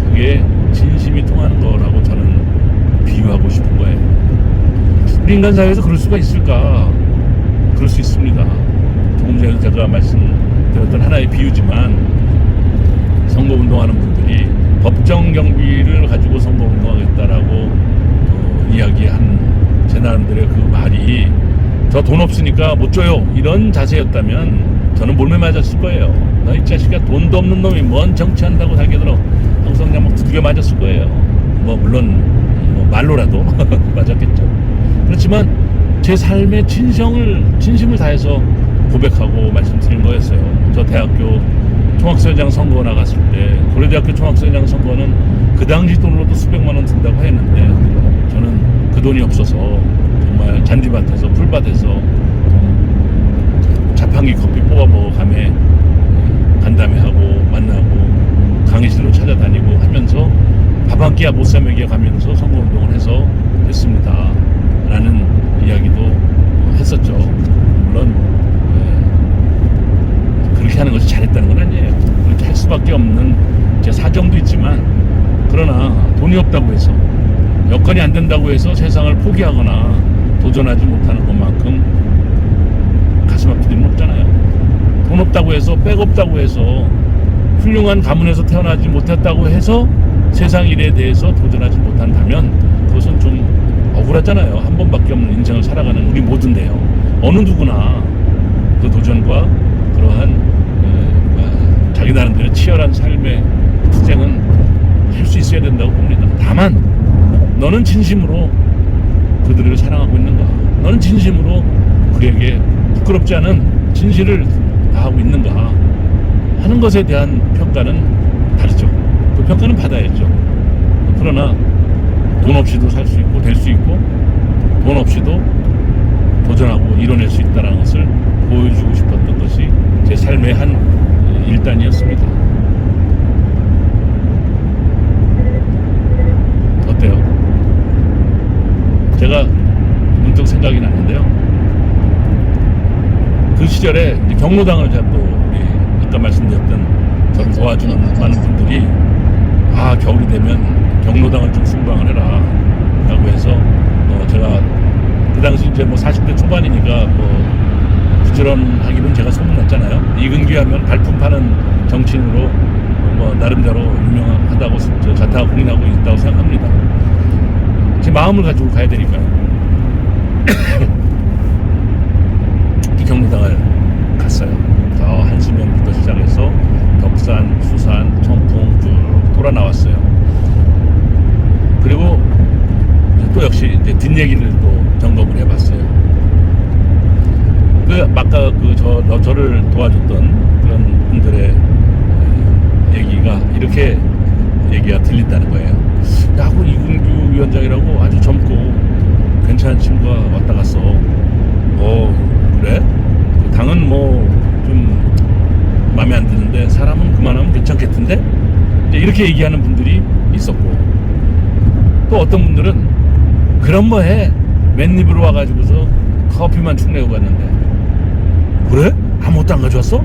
그게 진심이 통하는 거라고 저는 비유하고 싶은 거예요. 우리 인간 사회에서 그럴 수가 있을까? 그럴 수 있습니다. 조금 전에 제가 말씀드렸던 하나의 비유지만, 선거운동하는 분들이 법정 경비를 가지고 선거운동하겠다라고 이야기한 제 나름대로의 그 말이 저 돈 없으니까 못 줘요 이런 자세였다면 저는 몰매 맞았을 거예요. 너 이 자식아, 돈도 없는 놈이 뭔 정치한다고 자기들어 항상 그냥 막 두들겨 맞았을 거예요. 뭐 물론 뭐 말로라도 맞았겠죠. 그렇지만 제 삶의 진심을 다해서 고백하고 말씀드린 거였어요. 저 대학교 총학생회장 선거 나갔을 때, 고려대학교 총학생회장 선거는 그 당시 돈으로도 수백만 원 든다고 했는데 저는 그 돈이 없어서 정말 잔디밭에서 풀밭에서 자판기 커피 뽑아 먹어가며 간담회하고 만나고 강의실로 찾아다니고 하면서 밥 한 끼야 못 사 먹여 가면서 선거운동을 해서 됐습니다 라는 이야기도 했었죠. 물론 그렇게 하는 것이 잘했다는 건 아니에요. 그렇게 할 수밖에 없는 제 사정도 있지만, 그러나 돈이 없다고 해서, 여건이 안 된다고 해서 세상을 포기하거나 도전하지 못하는 것만큼 가슴 아픈 일은 없잖아요. 돈 없다고 해서, 백 없다고 해서, 훌륭한 가문에서 태어나지 못했다고 해서 세상 일에 대해서 도전하지 못한다면 그것은 좀 억울하잖아요. 한 번밖에 없는 인생을 살아가는 우리 모두인데요. 어느 누구나 그 도전과 그러한 자기 나름대로 치열한 삶의 투쟁은 할 수 있어야 된다고 봅니다. 다만 너는 진심으로 그들을 사랑하고 있는가? 너는 진심으로 그에게 부끄럽지 않은 진실을 다하고 있는가 하는 것에 대한 평가는 다르죠. 그 평가는 받아야죠. 그러나 돈 없이도 살 수 있고 될 수 있고, 돈 없이도 도전하고 이뤄낼 수 있다는 것을 보여주고 싶었던 것이 제 삶의 한 일단이었습니다. 어때요? 제가 문득 생각이 나는데요. 그 시절에 경로당을 제가 또 우리 아까 말씀드렸던 저를 도와주는 많은 분들이 겨울이 되면 경로당을 좀 순방을 해라 라고 해서 제가 그 당시 이제 뭐 40대 초반이니까 뭐 부지런하기는 제가 소문났잖아요. 이근규 하면 발품 파는 정치인으로 뭐 나름대로 유명하다고 자타가 공인하고 있다고 생각합니다. 제 마음을 가지고 가야 되니까요. 이 경로당을 갔어요. 저 한수면부터 시작해서 덕산, 수산, 청풍 쭉 돌아 나왔어요. 그리고 또 역시 이제 뒷얘기를 또 점검을 해봤어요. 아까 저를 도와줬던 그런 분들의 얘기가 얘기가 이렇게 얘기가 들린다는 거예요. 야구 이근규 위원장이라고 아주 젊고 괜찮은 친구가 왔다 갔어. 그래? 당은 뭐 좀 마음에 안 드는데 사람은 그만하면 괜찮겠던데? 이제 이렇게 얘기하는 분들이 있었고, 또 어떤 분들은 그럼 뭐해? 맨입으로 와가지고서 커피만 축내고 갔는데, 그래? 아무것도 안 가져왔어?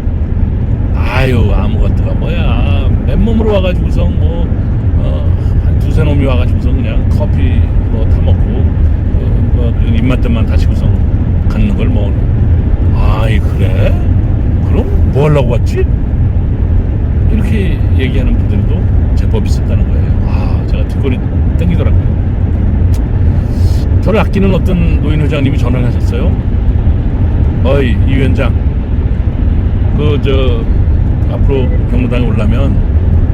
아유, 아무것도가 뭐야. 맨몸으로 와가지고서 한 두세 놈이 와가지고서 그냥 커피 뭐 타먹고 입맛대만 다시고서 갖는 걸 먹는. 아이, 그래? 그럼 뭐 하려고 왔지? 이렇게 얘기하는 분들도 제법 있었다는 거예요. 제가 뒷골이 땡기더라고요. 저를 아끼는 어떤 노인 회장님이 전화를 하셨어요. 어이, 이 위원장, 앞으로 경로당에 오려면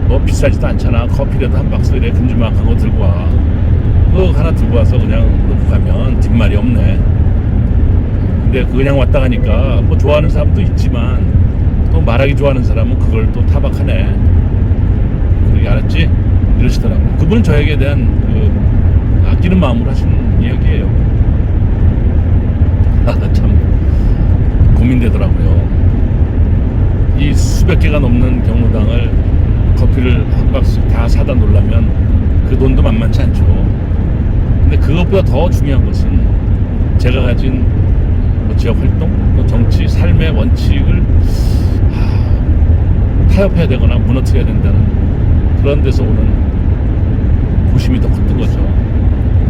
뭐 비싸지도 않잖아. 커피라도 한 박스 이래 큼지막한 거 들고 와. 그거 하나 들고 와서 그냥 놓고 가면 뒷말이 없네. 근데 그냥 왔다 가니까 뭐 좋아하는 사람도 있지만 또 말하기 좋아하는 사람은 그걸 또 타박하네. 그러게 알았지? 이러시더라고요. 그분은 저에게 대한 아끼는 마음으로 하신 이야기예요. 참 고민되더라고요. 이 수백 개가 넘는 경로당을 커피를 한 박스 다 사다 놓으려면 그 돈도 만만치 않죠. 근데 그것보다 더 중요한 것은 제가 가진 지역 활동, 또 정치, 삶의 원칙을 타협해야 되거나 무너뜨려야 된다는 그런 데서 오는 고심이 더 컸던 거죠.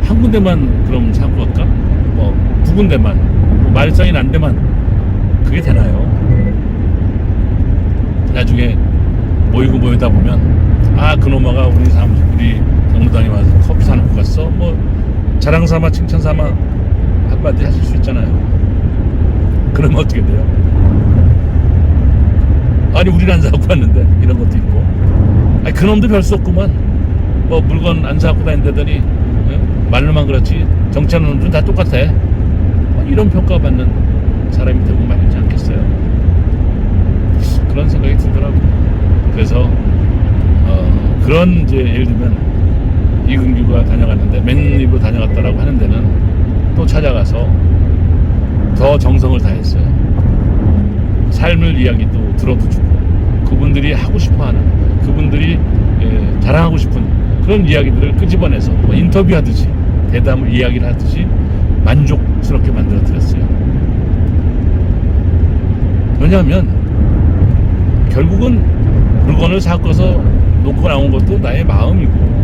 한 군데만 그럼 사고 갈까? 두 군데만, 말썽이 난 데만 그게 되나요? 나중에 모이다 보면 그놈아가 우리 경로당에 와서 커피 사놓고 갔어. 뭐 자랑 삼아 칭찬 삼아 한마디 하실 수 있잖아요. 그러면 어떻게 돼요? 아니 우리는 안 사갖고 왔는데, 이런 것도 있고. 그놈도 별 수 없구만. 뭐 물건 안 사갖고 다닌다더니 말로만 그렇지 정치하는 놈들은 다 똑같아. 이런 평가받는 사람이 되고 말이지 않겠어요? 그런 생각이 들더라고요. 그래서 그런 이제 예를 들면 이근규가 다녀갔는데 맨입으로 다녀갔다라고 하는 데는 또 찾아가서 더 정성을 다했어요. 삶을 이야기도 들어주고 그분들이 하고 싶어하는, 그분들이 자랑하고 싶은 그런 이야기들을 끄집어내서 인터뷰하듯이 대담을 이야기를 하듯이 만족스럽게 만들어 드렸어요. 왜냐하면 결국은 물건을 사고서 놓고 나온 것도 나의 마음이고,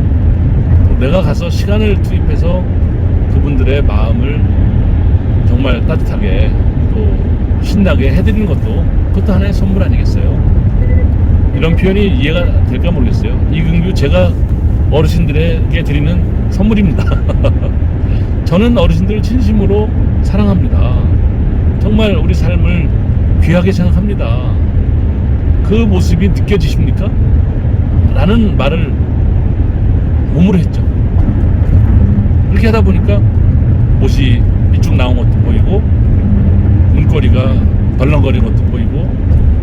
내가 가서 시간을 투입해서 그분들의 마음을 정말 따뜻하게 또 신나게 해드리는 것도 그것도 하나의 선물 아니겠어요? 이런 표현이 이해가 될까 모르겠어요. 이근규 제가 어르신들에게 드리는 선물입니다. 저는 어르신들을 진심으로 사랑합니다. 정말 우리 삶을 귀하게 생각합니다. 그 모습이 느껴지십니까? 라는 말을 몸으로 했죠. 그렇게 하다 보니까 못이 이쪽 나온 것도 보이고, 문고리가 덜렁거리는 것도 보이고,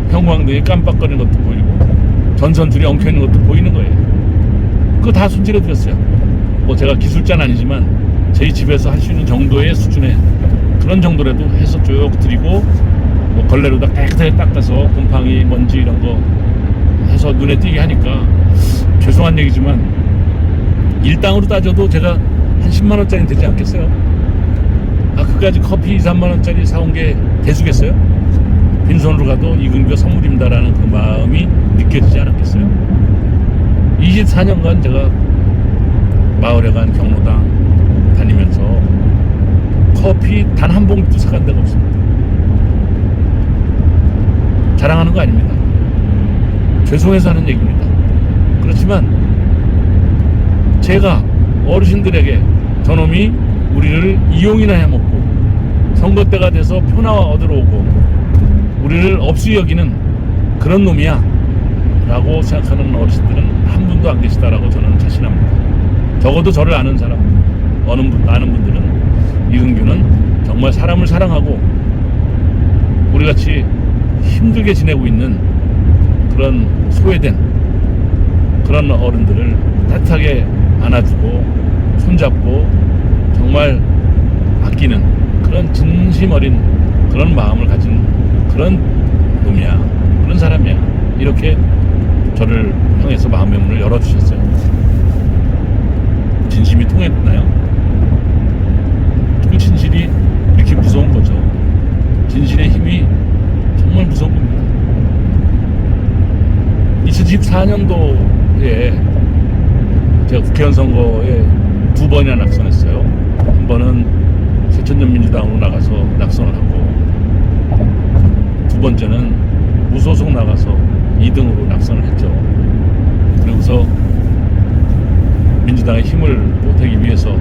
형광등이 깜빡거리는 것도 보이고, 전선줄이 엉켜있는 것도 보이는 거예요. 그거 다 손질해 드렸어요. 뭐 제가 기술자는 아니지만 저희 집에서 할 수 있는 정도의 수준의 그런 정도라도 해서 쭉 드리고, 뭐 걸레로다 깨끗하게 닦아서 곰팡이, 먼지 이런 거 해서 눈에 띄게 하니까, 죄송한 얘기지만 일당으로 따져도 제가 한 10만원짜리 되지 않겠어요? 그까지 커피 2, 3만원짜리 사온 게 대수겠어요? 빈손으로 가도 이근규가 선물입니다라는 그 마음이 느껴지지 않았겠어요? 24년간 제가 마을에 간 경로당 다니면서 커피 단 한 봉지도 사간 데가 없습니다. 자랑하는 거 아닙니다. 죄송해서 하는 얘기입니다. 그렇지만 제가 어르신들에게 저놈이 우리를 이용이나 해먹고 선거 때가 돼서 표나 얻으러 오고 우리를 업수 여기는 그런 놈이야 라고 생각하는 어르신들은 한 분도 안 계시다라고 저는 자신합니다. 적어도 저를 아는 사람, 아는 분들은 이근규는 정말 사람을 사랑하고 우리같이 힘들게 지내고 있는 그런 소외된 그런 어른들을 따뜻하게 안아주고 손잡고 정말 아끼는 그런 진심 어린 그런 마음을 가진 그런 놈이야, 그런 사람이야, 이렇게 저를 향해서 마음의 문을 열어주셨어요. 진심이 통했나요? 그 진실이 이렇게 무서운 거죠. 진실의 힘이 정말 무서운 겁니다. 2014년도에 제가 국회의원 선거에 2번이나 낙선했어요. 한 번은 새천년 민주당으로 나가서 낙선을 하고, 두 번째는 무소속 나가서 2등으로 낙선을 했죠. 그리고서 민주당의 힘을 보태기 위해서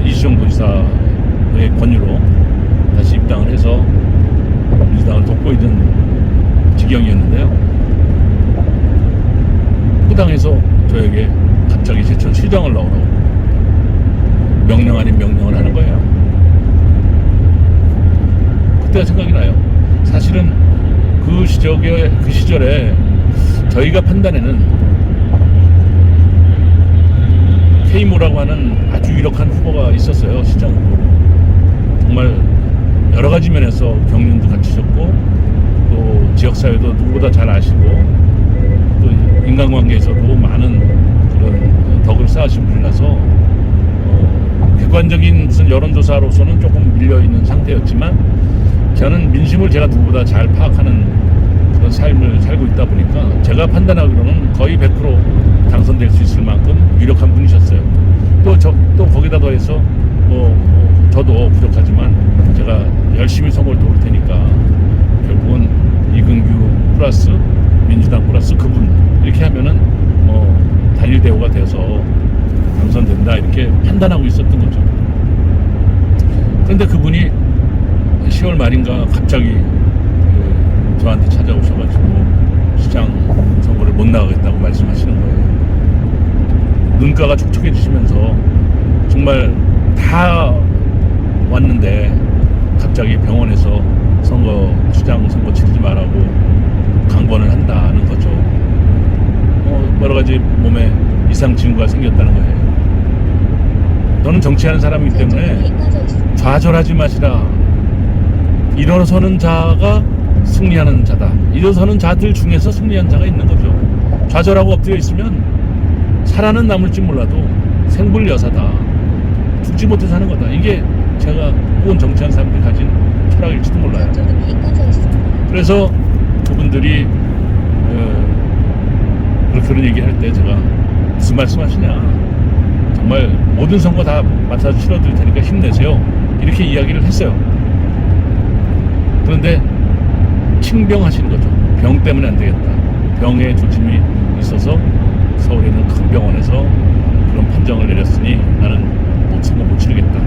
이시정 도지사의 권유로 다시 입당을 해서 민주당을 돕고 있는 지경이었는데요. 그 당에서 저에게 갑자기 제천 시장을 넣으라고 명령 아닌 명령을 하는 거예요. 그때가 생각이 나요. 사실은 그 시절에 저희가 판단에는 케이모라고 하는 아주 유력한 후보가 있었어요. 시장 후보. 정말 여러 가지 면에서 경륜도 갖추셨고 또 지역사회도 누구보다 잘 아시고 또 인간관계에서도 많은 그런 덕을 쌓으신 분이라서 객관적인 무슨 여론조사로서는 조금 밀려있는 상태였지만 저는 민심을 제가 누구보다 잘 파악하는 그런 삶을 살고 있다 보니까 제가 판단하기로는 거의 100% 당선될 수 있을 만큼 유력한 분이셨어요. 또 거기다 더해서 저도 부족하지만 제가 열심히 선거를 도울 테니까 결국은 이근규 플러스 민주당 플러스 그분 이렇게 하면은 단일 대우가 돼서 당선된다 이렇게 판단하고 있었던 거죠. 그런데 그분이 10월 말인가 갑자기 저한테 찾아오셔가지고 시장 선거를 못 나가겠다고 말씀하시는 거예요. 눈가가 촉촉해지시면서 정말 다 왔는데 갑자기 병원에서 시장 선거 치르지 말라고 강권을 한다는 거죠. 여러 가지 몸에 이상 징후가 생겼다는 거예요. 너는 정치하는 사람이기 때문에 좌절하지 마시라. 일어서는 자가 승리하는 자다. 일어서는 자들 중에서 승리한 자가 있는 거죠. 좌절하고 엎드려 있으면 살아는 남을지 몰라도 생불여사다. 죽지 못해 사는 거다. 이게 제가 혹은 정치하는 사람들이 가진 철학일지도 몰라요. 그래서 그분들이 그런 얘기할 때 제가 무슨 말씀하시냐, 정말 모든 선거 다 맡아서 치러드릴 테니까 힘내세요, 이렇게 이야기를 했어요. 그런데 칭병하시는 거죠. 병 때문에 안 되겠다. 병에 조짐이 있어서 서울에 있는 큰 병원에서 그런 판정을 내렸으니 나는 선거 못 치르겠다.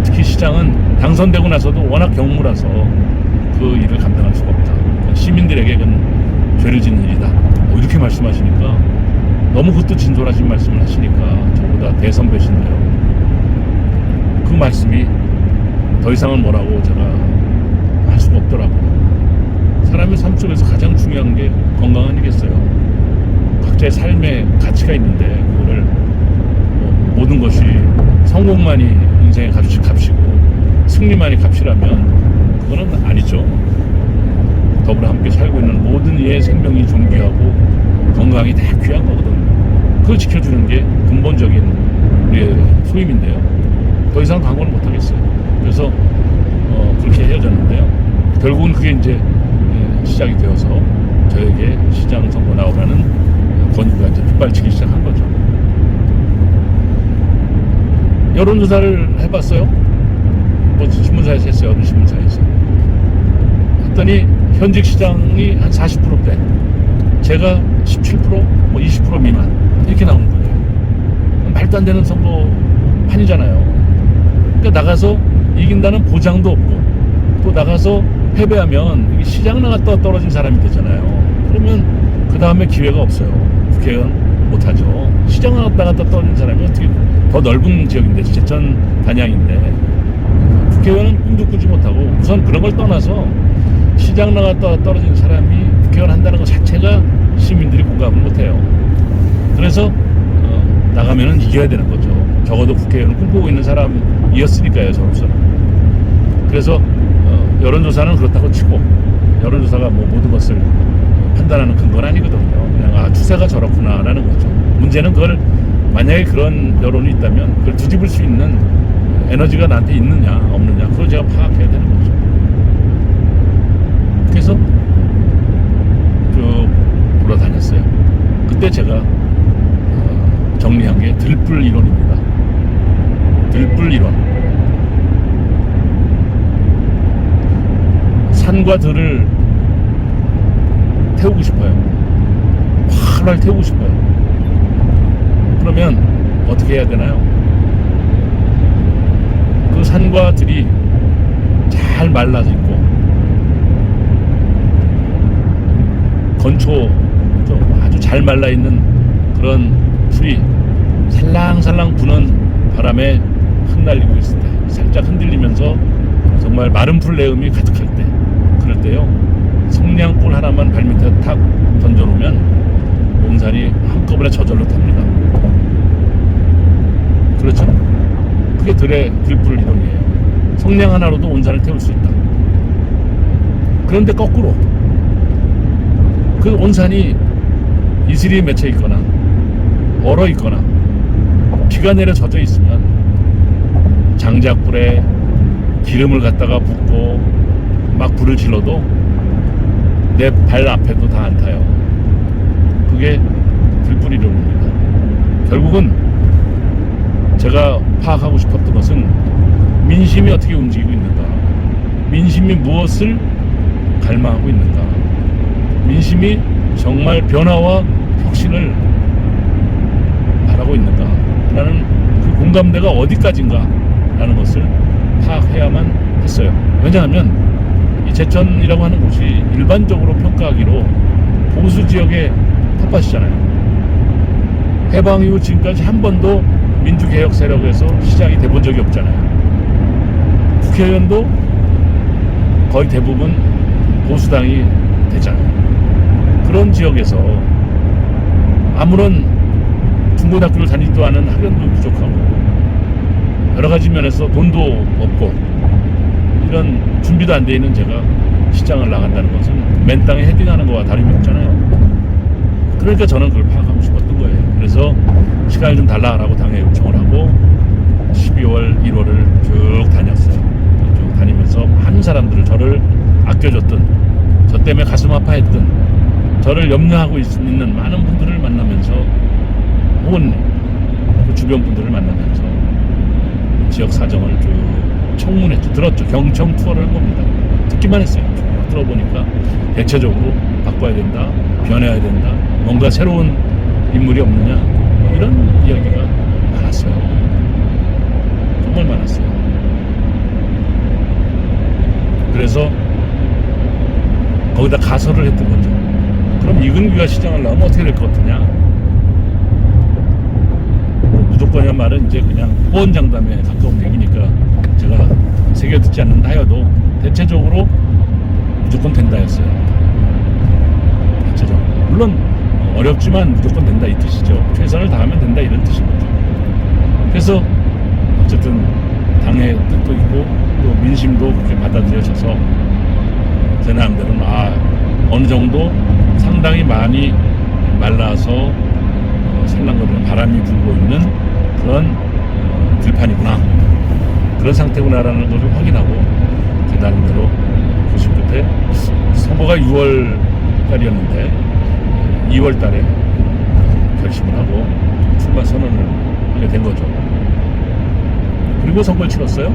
특히 시장은 당선되고 나서도 워낙 경무라서 그 일을 감당할 수가 없다. 시민들에게 그건 죄를 짓는 일이다. 이렇게 말씀하시니까 너무 그것도 진솔하신 말씀을 하시니까 저보다 대선배신데요. 그 말씀이 더 이상은 뭐라고 제가 할 수가 없더라고요. 사람의 삶 속에서 가장 중요한 게 건강 아니겠어요? 각자의 삶에 가치가 있는데 그거를 모든 것이 성공만이 인생의 값이고 승리만이 값이라면 그거는 아니죠. 더불어 함께 살고 있는 모든 이의 생명이 존귀하고 건강이 다 귀한 거거든요. 그걸 지켜주는 게 근본적인 우리의 소임인데요. 더 이상 강권을 못 하겠어요. 그래서 그렇게 헤어졌는데요. 결국은 그게 이제 시작이 되어서 저에게 시장 선거 나오라는 권유가 이제 빗발치기 시작한 거죠. 여론조사를 해봤어요. 신문사에서 했어요. 어느 신문사에서. 했더니 현직 시장이 한 40%대, 제가 17%, 20% 미만 이렇게 나오는 거예요. 말도 안 되는 선거판이잖아요. 그러니까 나가서 이긴다는 보장도 없고 또 나가서 패배하면 시장 나갔다 떨어진 사람이 되잖아요. 그러면 그 다음에 기회가 없어요. 국회의원 못하죠. 시장 나갔다 떨어진 사람이 어떻게, 더 넓은 지역인데 제천 단양인데 국회의원은 꿈도 꾸지 못하고, 우선 그런 걸 떠나서 시장 나갔다 떨어진 사람이 국회의원 한다는 것 자체가 시민들이 공감을 못해요. 그래서 나가면은 이겨야 되는 거죠. 적어도 국회의원을 꿈꾸고 있는 사람이었으니까요, 저로서는. 그래서 여론조사는 그렇다고 치고, 여론조사가 뭐 모든 것을 판단하는 근거는 아니거든요. 그냥 추세가 저렇구나라는 거죠. 문제는 그걸 만약에 그런 여론이 있다면 그걸 뒤집을 수 있는 에너지가 나한테 있느냐 없느냐, 그걸 제가 파악해야 되는 거죠. 그래서 쭉 돌아다녔어요. 그때 제가 정리한 게 들불 이론입니다. 들불 이론. 산과 들을 태우고 싶어요. 활활 태우고 싶어요. 그러면 어떻게 해야 되나요? 그 산과 들이 잘 말라져 있고 건초 아주 잘 말라 있는 그런 풀이 살랑살랑 부는 바람에 흩날리고 있을 때, 살짝 흔들리면서 정말 마른 풀 내음이 가득할 때, 그럴 때요, 성냥불 하나만 발밑에 탁 던져놓으면 온 산이 한꺼번에 저절로 탑니다. 그렇죠? 그게 들불 이론이에요. 성냥 하나로도 온 산을 태울 수 있다. 그런데 거꾸로 그 온 산이 이슬이 맺혀 있거나 얼어 있거나 비가 내려 젖어 있으면 장작불에 기름을 갖다가 붓고 막 불을 질러도 내 발 앞에도 다 안 타요. 그게 들불 이론입니다. 결국은 제가 파악하고 싶었던 것은 민심이 어떻게 움직이고 있는가, 민심이 무엇을 갈망하고 있는가, 민심이 정말 변화와 혁신을 바라고 있는가 라는 그 공감대가 어디까지인가 라는 것을 파악해야만 했어요. 왜냐하면 이 제천이라고 하는 곳이 일반적으로 평가하기로 보수 지역의 텃밭이잖아요. 해방 이후 지금까지 한 번도 민주개혁 세력에서 시작이 돼본 적이 없잖아요. 국회의원도 거의 대부분 보수당이 되잖아요. 그런 지역에서 아무런 중고등학교를 다니지도 않은 학연도 부족하고 여러 가지 면에서 돈도 없고 이런 준비도 안 돼 있는 제가 시장을 나간다는 것은 맨 땅에 헤딩하는 거와 다름이 없잖아요. 그러니까 저는 그걸 파악하고 싶었던 거예요. 그래서 시간을 좀 달라라고 당에 요청을 하고 12월, 1월을 쭉 다녔어요. 쭉 다니면서 많은 사람들을, 저를 아껴줬던, 저 때문에 가슴 아파했던, 저를 염려하고 있는 많은 분들을 만나면서, 혹은 그 주변 분들을 만나면서 지역 사정을 쭉 청문했죠. 들었죠. 경청 투어를 한 겁니다. 듣기만 했어요. 쭉 들어보니까 대체적으로 바꿔야 된다, 변해야 된다, 뭔가 새로운 인물이 없느냐, 이런 이야기가 많았어요. 정말 많았어요. 그래서 거기다 가설을 했던 거죠. 그럼 이근규가 시장을 나오면 어떻게 될 것 같으냐? 뭐 무조건이란 말은 이제 그냥 호언장담에 가까운 얘기니까 제가 새겨 듣지 않는다 하여도 대체적으로 무조건 된다 했어요. 대체적으로. 물론 어렵지만 무조건 된다 이 뜻이죠. 최선을 다하면 된다 이런 뜻인 거죠. 그래서 어쨌든 당의 뜻도 있고 또 민심도 그렇게 받아들여져서 제 나름대로는 어느 정도 상당히 많이 말라서 살랑거리는 바람이 불고 있는 그런 들판이구나, 그런 상태구나라는 것을 확인하고 제 나름대로 고심 끝에 선거가 6월 달이었는데 2월 달에 결심을 하고 출마 선언을 하게 된 거죠. 그리고 선거를 치렀어요.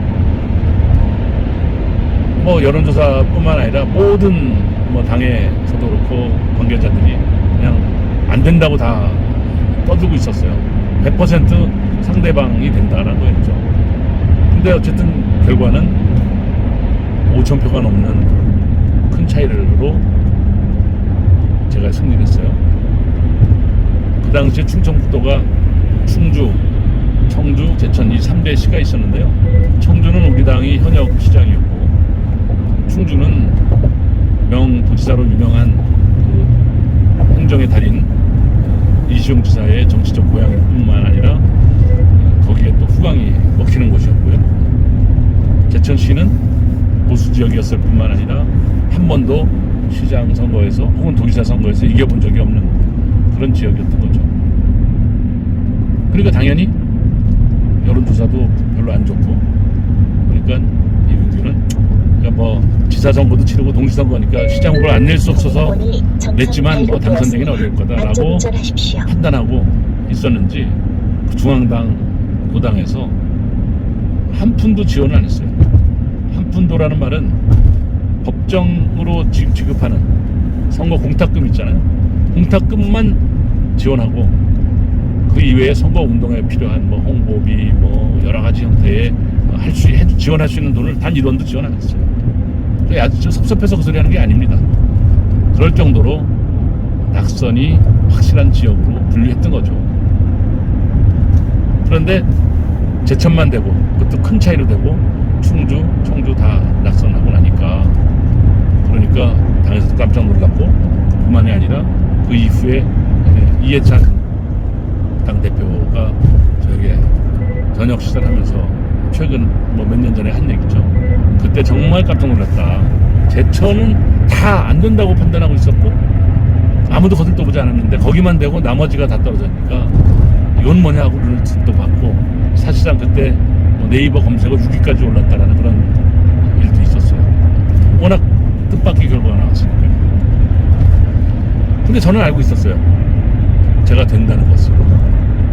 뭐 여론조사뿐만 아니라 모든 뭐 당에서도 그렇고 관계자들이 그냥 안 된다고 다 떠들고 있었어요. 100% 상대방이 된다라는 거였죠. 근데 어쨌든 결과는 5,000표가 넘는 큰 차이로 제가 승리를 했어요. 그 당시에 충청북도가 충주, 청주, 제천 이 3대 시가 있었는데요. 청주는 우리 당이 현역 시장이었고, 충주는 명도지사로 유명한 그 행정의 달인 이시영 지사의 정치적 고향뿐만 아니라 거기에 또 후광이 먹히는 곳이었고요. 제천시는 보수 지역이었을 뿐만 아니라 한 번도 시장 선거에서 혹은 도지사 선거에서 이겨본 적이 없는 그런 지역이었던 거죠. 그러니까 당연히 여론조사도 별로 안 좋고, 그러니까 이분들은 그러니까 뭐 지사 선거도 치르고 동시선거니까 시장 후보를 안 낼 수 없어서 냈지만 뭐 당선되기는 어려울 거다라고 판단하고 있었는지 중앙당 도당에서 한 푼도 지원을 안 했어요. 한 푼도라는 말은 법정으로 지급하는 선거 공탁금 있잖아요. 공탁금만 지원하고 그 이외에 선거 운동에 필요한 뭐 홍보비 뭐 여러 가지 형태의 지원할 수 있는 돈을 단 1원도 지원 안 했어요. 아주 섭섭해서 그 소리 하는 게 아닙니다. 그럴 정도로 낙선이 확실한 지역으로 분류했던 거죠. 그런데 제천만 되고 그것도 큰 차이로 되고 충주, 청주 다 낙선하고 나니까 그러니까 당에서도 깜짝 놀랐고 그뿐만이 아니라 그 이후에 이해찬 당대표가 저에게 저녁 식사를 하면서 최근 뭐 몇 년 전에 한 얘기죠. 그때 정말 깜짝 놀랐다. 제천은 다 안 된다고 판단하고 있었고 아무도 거들떠보지 않았는데 거기만 되고 나머지가 다 떨어지니까 이건 뭐냐 하고 눈을 또 받고 사실상 그때 뭐 네이버 검색어 6위까지 올랐다라는 그런 일도 있었어요. 워낙 뜻밖의 결과가 나왔으니까. 근데 저는 알고 있었어요. 제가 된다는 것을.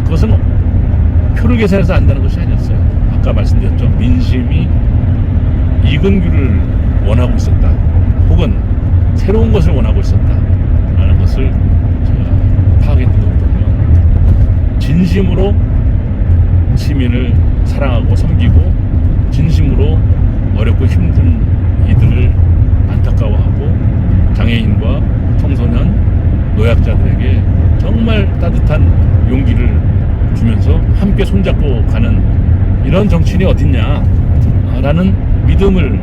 그것은 표를 계산해서 안다는 것이 아니었어요. 아까 말씀드렸죠. 민심이 이근규를 원하고 있었다. 혹은 새로운 것을 원하고 있었다. 라는 것을 제가 파악했던 거거든요. 진심으로 시민을 사랑하고 섬기고 진심으로 어렵고 힘든 이들을 안타까워하고 장애인과 청소년, 노약자들에게 정말 따뜻한 용기를 주면서 함께 손잡고 가는 이런 정치인이 어딨냐라는 믿음을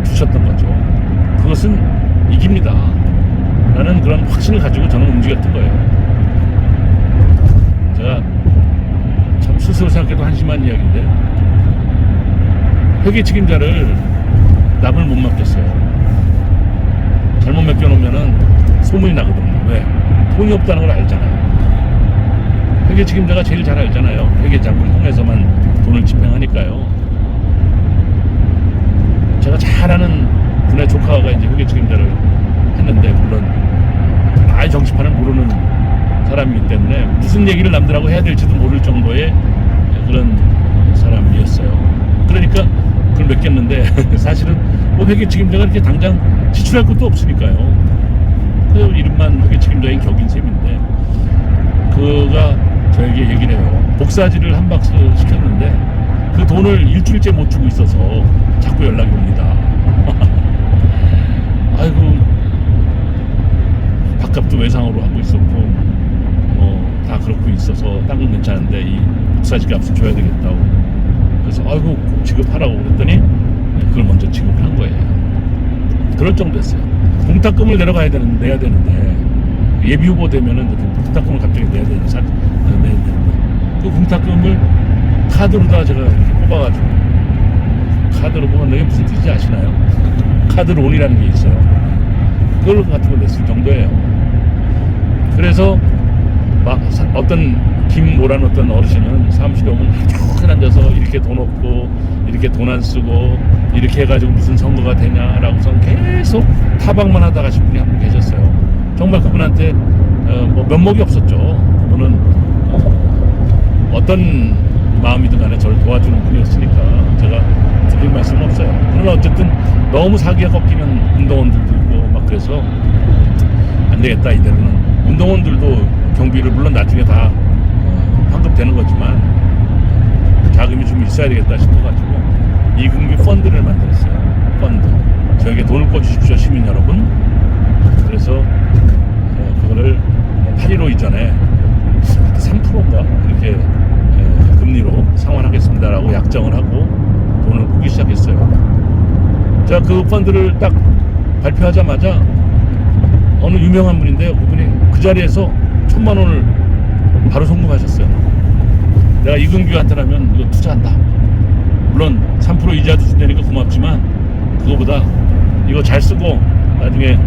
주셨던 거죠. 그것은 이깁니다 라는 그런 확신을 가지고 저는 움직였던 거예요. 제가 참 스스로 생각해도 한심한 이야기인데 회계 책임자를 남을 못 맡겼어요. 잘못 맡겨놓으면은 소문이 나거든요. 왜? 돈이 없다는 걸 알잖아요. 회계 책임자가 제일 잘 알잖아요. 회계장부를 통해서만 돈을 집행하니까요. 제가 잘 아는 분의 조카가 이제 회계 책임자를 했는데, 물론 아예 정치판을 모르는 사람이기 때문에 무슨 얘기를 남들하고 해야 될지도 모를 정도의 그런 사람이었어요. 그러니까 그걸 맡겼는데 사실은 뭐 회계 책임자가 이렇게 당장 지출할 것도 없으니까요. 그 이름만 회계 책임자인 격인 셈인데 그가 저에게 얘기를 해요. 복사지를 한 박스 시켰는데 그 돈을 일주일째 못 주고 있어서 자꾸 연락이 옵니다. 아이고, 밥값도 외상으로 하고 있었고 뭐 다 그렇고 있어서 땅은 괜찮은데 이 복사지 값을 줘야 되겠다고. 그래서 아이고 꼭 지급하라고 그랬더니 그걸 먼저 지급을 한 거예요. 그럴 정도였어요. 공탁금을 내야 되는데 예비 후보 되면은 공탁금을 갑자기 내야 되는데 그 공탁금을 카드로 다 제가 이렇게 뽑아가지고, 카드로 뽑았는데 이게 무슨 뜻인지 아시나요? 카드론이라는 게 있어요. 그걸 같은 걸 냈을 정도예요. 그래서 막 어떤 김모란 어떤 어르신은 사무실에 오면 한참 앉아서 이렇게 돈 없고 이렇게 돈 안 쓰고 이렇게 해가지고 무슨 선거가 되냐라고선 계속 타박만 하다 가신 분이 한 분 계셨어요. 정말 그분한테 뭐 면목이 없었죠. 그분은 어떤 마음이든 간에 저를 도와주는 분이었으니까 제가 드릴 말씀은 없어요. 그러나 어쨌든 너무 사기가 꺾이는 운동원들도 있고 막 그래서 안 되겠다, 이대로는. 운동원들도 경비를 물론 나중에 다 환급되는 거지만 자금이 좀 있어야 되겠다 싶어가지고 이근규 펀드를 만들었어요. 펀드. 저에게 돈을 꿔주십시오, 시민 여러분. 그래서 그거를 8.15 이전에 3%인가 이렇게 금리로 상환하겠습니다라고 약정을 하고 돈을 꾸기 시작했어요. 제가 그 펀드를 딱 발표하자마자 어느 유명한 분인데요, 그분이 그 자리에서 1,000만 원을 바로 송금하셨어요. 내가 이근규한테라면 이거 투자한다. 물론 3% 이자도 준다니까 고맙지만 그거보다 이거 잘 쓰고 나중에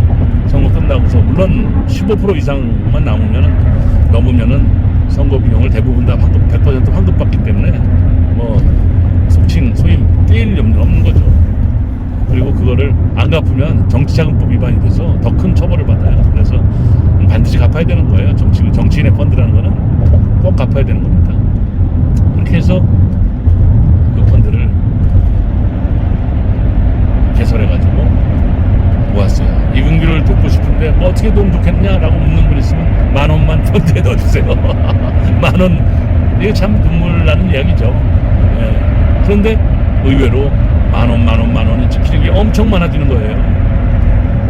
선거 끝나고서 물론 15% 이상만 넘으면은 선거 비용을 대부분 다 100% 환급받기 때문에 뭐 소위 떼일 염려는 없는 거죠. 그리고 그거를 안 갚으면 정치자금법 위반이 돼서 더 큰 처벌을 받아요. 그래서 반드시 갚아야 되는 거예요. 정치인의 펀드라는 거는 꼭 갚아야 되는 겁니다. 그렇게 해서 그 펀드를 개설해가지고 모았어요. 이근규를 돕고 싶은데 뭐 어떻게 도움 좋겠냐라고 묻는 분 있으면 10,000원만 펀드에 넣어주세요. 10,000원. 이게 참 눈물 나는 이야기죠. 예. 그런데 의외로 10,000원이 찍히는 게 엄청 많아지는 거예요.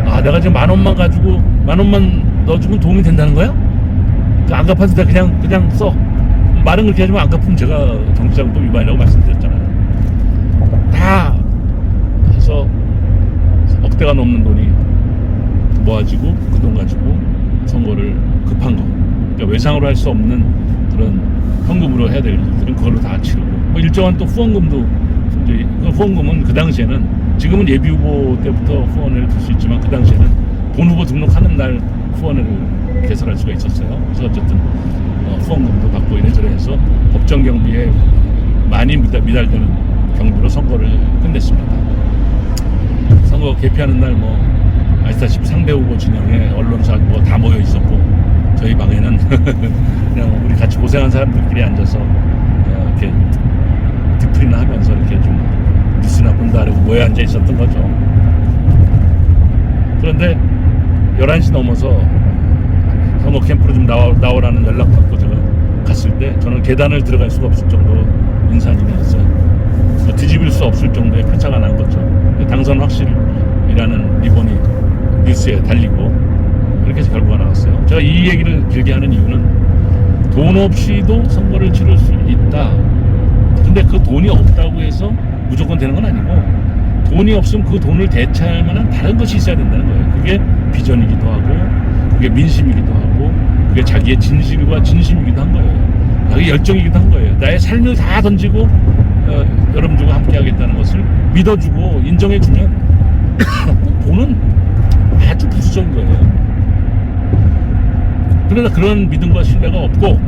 아, 내가 지금 10,000원만 가지고 10,000원만 넣어주면 도움이 된다는 거야? 안 갚아도 돼. 그냥 써. 말은 그렇게 하지만 안 갚으면 제가 정치자금법 위반이라고 말씀드렸잖아요. 다 해서 억대가 넘는 돈이 모아지고 그 돈 가지고 선거를 급한 거, 그러니까 외상으로 할 수 없는 그런 현금으로 해야 될 일들은 그걸로 다 치르고 뭐 일정한 또 후원금도 이제 그 후원금은 그 당시에는 지금은 예비 후보 때부터 후원을 줄 수 있지만 그 당시에는 본 후보 등록하는 날 후원을 개설할 수가 있었어요. 그래서 어쨌든 후원금도 받고 이래저래 해서 법정 경비에 많이 미달되는 경비로 선거를 끝냈습니다. 선거 개표하는 날 뭐 아시다시피 상대 후보 진영에 언론사 뭐 다 모여 있었고 저희 방에는 그냥 우리 같이 고생한 사람들끼리 앉아서 이렇게 뒷풀이나 하면서 이렇게 좀 뉴스나 본다 그러고 모여 앉아 있었던 거죠. 그런데 11시 넘어서 선거 캠프로 좀 나오라는 연락 받고 제가 갔을 때 저는 계단을 들어갈 수가 없을 정도로 인산이었어요. 뒤집을 수 없을 정도의 표차가 난 거죠. 당선 확실이라는 리본이 뉴스에 달리고 이렇게 해서 결과가 나왔어요. 제가 이 얘기를 길게 하는 이유는 돈 없이도 선거를 치를 수 있다. 근데 그 돈이 없다고 해서 무조건 되는 건 아니고 돈이 없으면 그 돈을 대체할 만한 다른 것이 있어야 된다는 거예요. 그게 비전이기도 하고 그게 민심이기도 하고 그게 자기의 진실과 진심이기도 한 거예요. 자기 열정이기도 한 거예요. 나의 삶을 다 던지고 여러분들과 함께 하겠다는 것을 믿어주고 인정해주면 돈은 아주 부수적인 거예요. 그러나 그런 믿음과 신뢰가 없고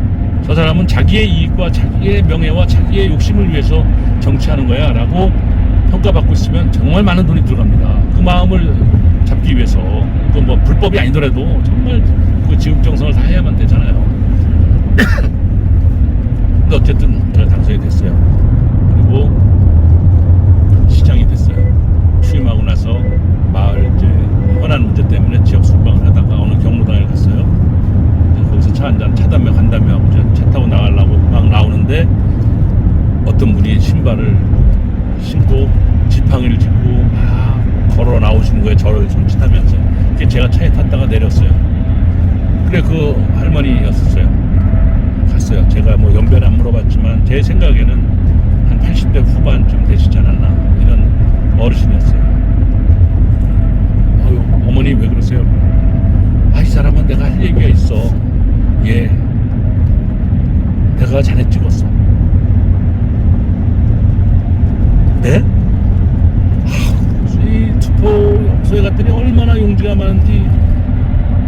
저 사람은 자기의 이익과 자기의 명예와 자기의 욕심을 위해서 정치하는 거야 라고 평가받고 있으면 정말 많은 돈이 들어갑니다. 그 마음을 잡기 위해서 그 뭐 불법이 아니더라도 정말 그 지극정성을 다 해야만 되잖아요. 근데 어쨌든 제가 당선이 됐어요. 그리고 시장이 됐어요. 취임하고 나서 마을 이제 현안 문제 때문에 지역 순방을 하다가 어느 경로당에 갔어요. 거기서 차 한잔 차담배 간담회 하고 차 타고 나가려고 막 나오는데 어떤 분이 신발을 신고 지팡이를 짚고 막 걸어 나오시는 거예요. 저를 손짓하면서. 그게 제가 차에 탔다가 내렸어요. 그래 그 할머니였었어요. 갔어요. 제가 뭐 연배는 안 물어봤지만 제 생각에는 한 80대 후반쯤 되시지 않았나 이런 어르신이었어요. 아유 어머니 왜 그러세요? 아 이 사람은 내가 할 얘기가 있어. 예, 내가 자네 찍었어. 네? 이 투표소에 갔더니 얼마나 용지가 많은지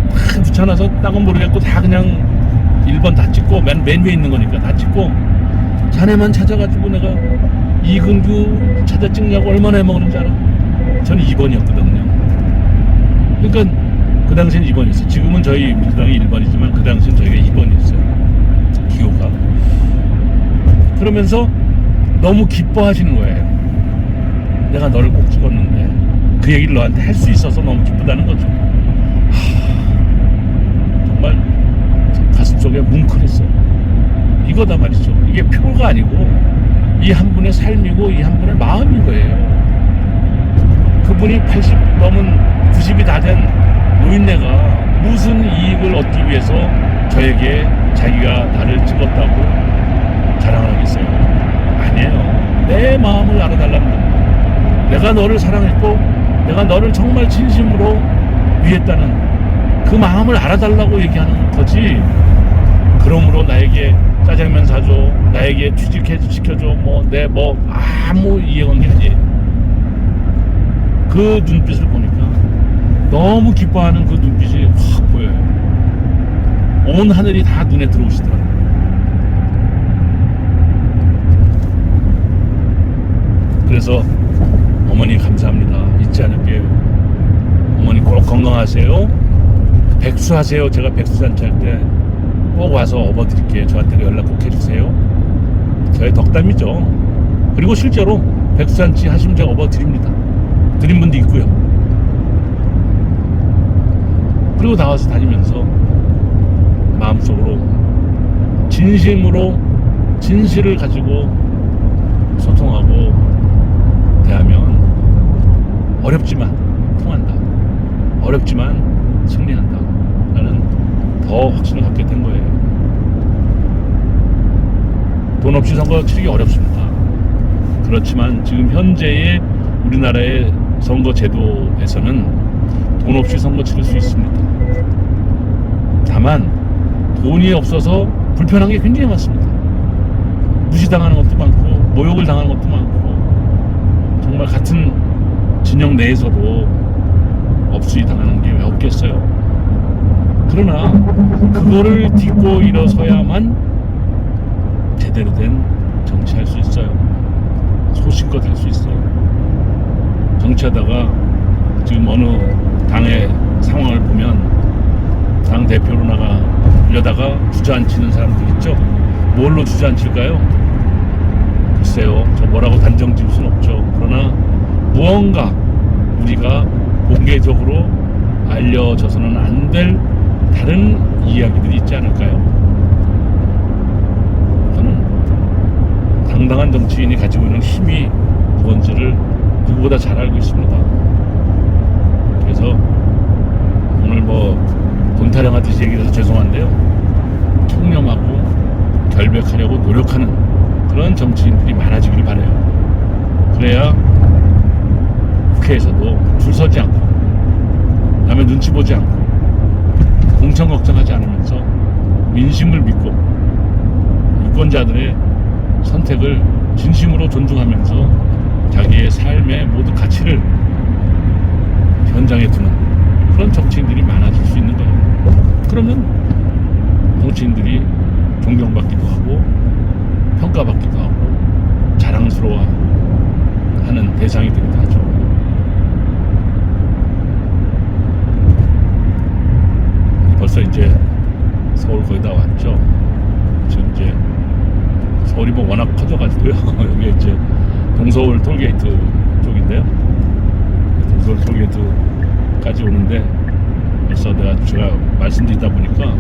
다 붙여놔서 딱은 모르겠고 다 그냥 1번 다 찍고 맨 위에 있는 거니까 다 찍고 자네만 찾아가지고 내가 이근규 찾아 찍냐고 얼마나 해먹는지 알아? 저는 2번이었거든요. 그러니까 그 당시엔 2번이었어요. 지금은 저희 민주당이 1번이지만 그 당시엔 저희가 2번이었어요. 기호가. 그러면서 너무 기뻐하시는 거예요. 내가 너를 꼭 찍었는데 그 얘기를 너한테 할 수 있어서 너무 기쁘다는 거죠. 정말 가슴속에 뭉클했어요. 이거다 말이죠. 이게 표가 아니고 이 한 분의 삶이고 이 한 분의 마음인 거예요. 그분이 80 넘은 90이 다 된 노인네가 무슨 이익을 얻기 위해서 저에게 자기가 나를 찍었다고 자랑을 하겠어요? 아니에요. 내 마음을 알아달랍니다. 내가 너를 사랑했고 내가 너를 정말 진심으로 위했다는 그 마음을 알아달라고 얘기하는 거지 그러므로 나에게 짜장면 사줘, 나에게 취직시켜줘, 뭐 아무 이해관계 아니에요. 그 눈빛을 보니까 너무 기뻐하는 그 눈빛이 확 보여요. 온 하늘이 다 눈에 들어오시더라고요. 그래서 어머니 감사합니다. 잊지 않을게요. 어머니 꼭 건강하세요. 백수하세요. 제가 백수잔치 할 때 꼭 와서 업어드릴게요. 저한테 연락 꼭 해주세요. 저의 덕담이죠. 그리고 실제로 백수잔치 하시면 제가 업어드립니다. 드린 분도 있고요. 그리고 나와서 다니면서 마음속으로 진심으로 진실을 가지고 소통하고 대하면 어렵지만 통한다. 어렵지만 승리한다. 라는 더 확신을 갖게 된 거예요. 돈 없이 선거 치르기 어렵습니다. 그렇지만 지금 현재의 우리나라의 선거 제도에서는 돈 없이 선거 치를 수 있습니다. 다만 돈이 없어서 불편한 게 굉장히 많습니다. 무시당하는 것도 많고 모욕을 당하는 것도 많고 정말 같은 진영 내에서도 업수이 당하는 게 왜 없겠어요. 그러나 그거를 딛고 일어서야만 제대로 된 정치할 수 있어요. 소신껏 할 수 있어요. 정치하다가 지금 어느 당의 상황을 보면 당 대표로 나가려다가 주저앉히는 사람들 있죠. 뭘로 주저앉힐까요? 글쎄요, 저 뭐라고 단정 지을 수는 없죠. 그러나 무언가 우리가 공개적으로 알려져서는 안 될 다른 이야기들이 있지 않을까요? 저는 당당한 정치인이 가지고 있는 힘이 무언지를 누구보다 잘 알고 있습니다. 그래서 오늘 돈 타령하듯이 얘기해서 죄송한데요, 청렴하고 결백하려고 노력하는 그런 정치인들이 많아지길 바라요. 그래야 국회에서도 줄 서지 않고 남의 눈치 보지 않고 공천 걱정하지 않으면서 민심을 믿고 유권자들의 선택을 진심으로 존중하면서 자기의 삶의 모든 가치를 현장에 두는 그런 정치인들이 많아질 수 있는 거예요. 그러면 정치인들이 존경받기도 하고 평가받기도 하고 자랑스러워하는 대상이 되기도 하죠. 벌써 이제 서울 거의 다 왔죠. 지금 이제 서울이 워낙 커져가지고요. 여기 이제 동서울 톨게이트 쪽인데요. 동서울 톨게이트까지 오는데 벌써 제가 말씀드리다 보니까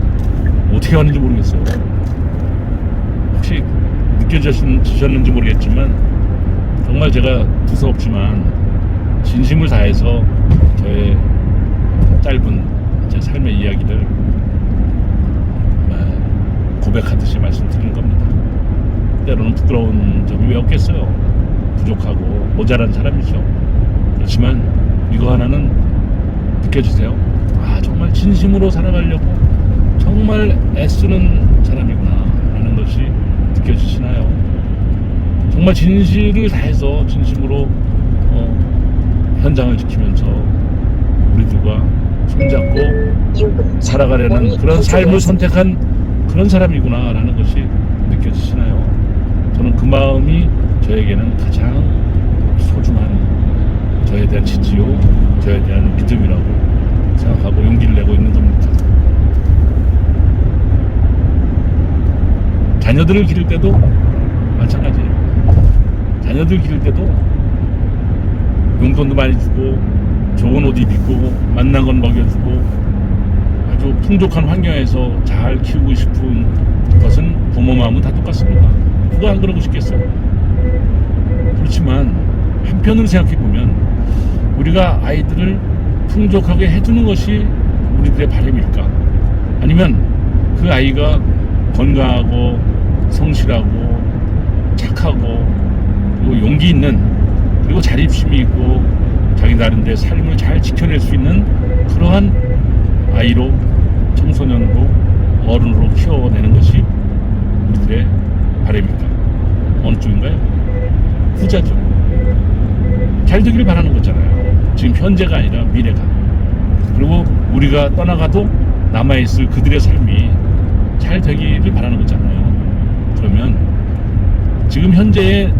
어떻게 왔는지 모르겠어요. 혹시 느껴지셨는지 모르겠지만 정말 제가 두서없지만 진심을 다해서 저의 짧은 제 삶의 이야기를 고백하듯이 말씀드리는 겁니다. 때로는 부끄러운 점이 왜 없겠어요. 부족하고 모자란 사람이죠. 그렇지만 이거 하나는 느껴지세요. 정말 진심으로 살아가려고 정말 애쓰는 사람이구나 라는 것이 느껴지시나요? 정말 진실을 다해서 진심으로 현장을 지키면서 우리들과 손잡고 살아가려는 그런 삶을 선택한 그런 사람이구나 라는 것이 느껴지시나요? 저는 그 마음이 저에게는 가장 소중한 저에 대한 지지요, 저에 대한 믿음이라고 생각하고 용기를 내고 있는 겁니다. 자녀들을 기를 때도 마찬가지예요. 자녀들 기를 때도 용돈도 많이 주고 좋은 옷 입히고 맛난 건 먹여주고 아주 풍족한 환경에서 잘 키우고 싶은 것은 부모 마음은 다 똑같습니다. 누가 안 그러고 싶겠어요. 그렇지만 한편으로 생각해보면 우리가 아이들을 풍족하게 해두는 것이 우리들의 바람일까? 아니면 그 아이가 건강하고 성실하고 착하고 그리고 용기 있는 그리고 자립심이 있고 자기 나름대로 삶을 잘 지켜낼 수 있는 그러한 아이로 청소년으로 어른으로 키워내는 것이 우리들의 바람입니까? 어느 쪽인가요? 후자죠. 잘 되기를 바라는 거잖아요. 지금 현재가 아니라 미래가. 그리고 우리가 떠나가도 남아있을 그들의 삶이 잘 되기를 바라는 거잖아요. 그러면 지금 현재의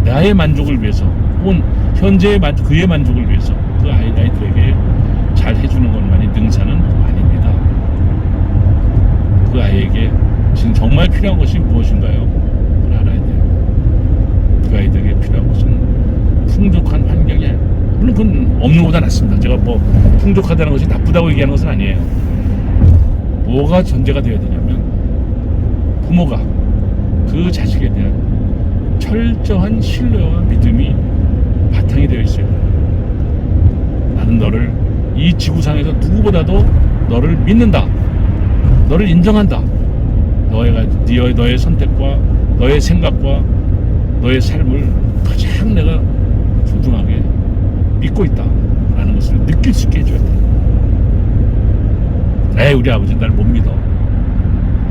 나의 만족을 위해서 혹은 현재의 그의 만족을 위해서 그 아이들에게 잘 해주는 것만이 능사는 아닙니다. 그 아이에게 지금 정말 필요한 것이 무엇인가요? 그걸 알아야 돼요. 그 아이들에게 필요한 것은 풍족한 환경이 물론 그건 없는 것보다 낫습니다. 제가 뭐 풍족하다는 것이 나쁘다고 얘기하는 것은 아니에요. 뭐가 전제가 되어야 되냐면 부모가 그 자식에 대한 철저한 신뢰와 믿음이 바탕이 되어 있어요. 나는 너를 이 지구상에서 누구보다도 너를 믿는다. 너를 인정한다. 너의 선택과 너의 생각과 너의 삶을 가장 내가 소중하게 믿고 있다 라는 것을 느낄 수 있게 해줘야 돼. 우리 아버지 날 못 믿어.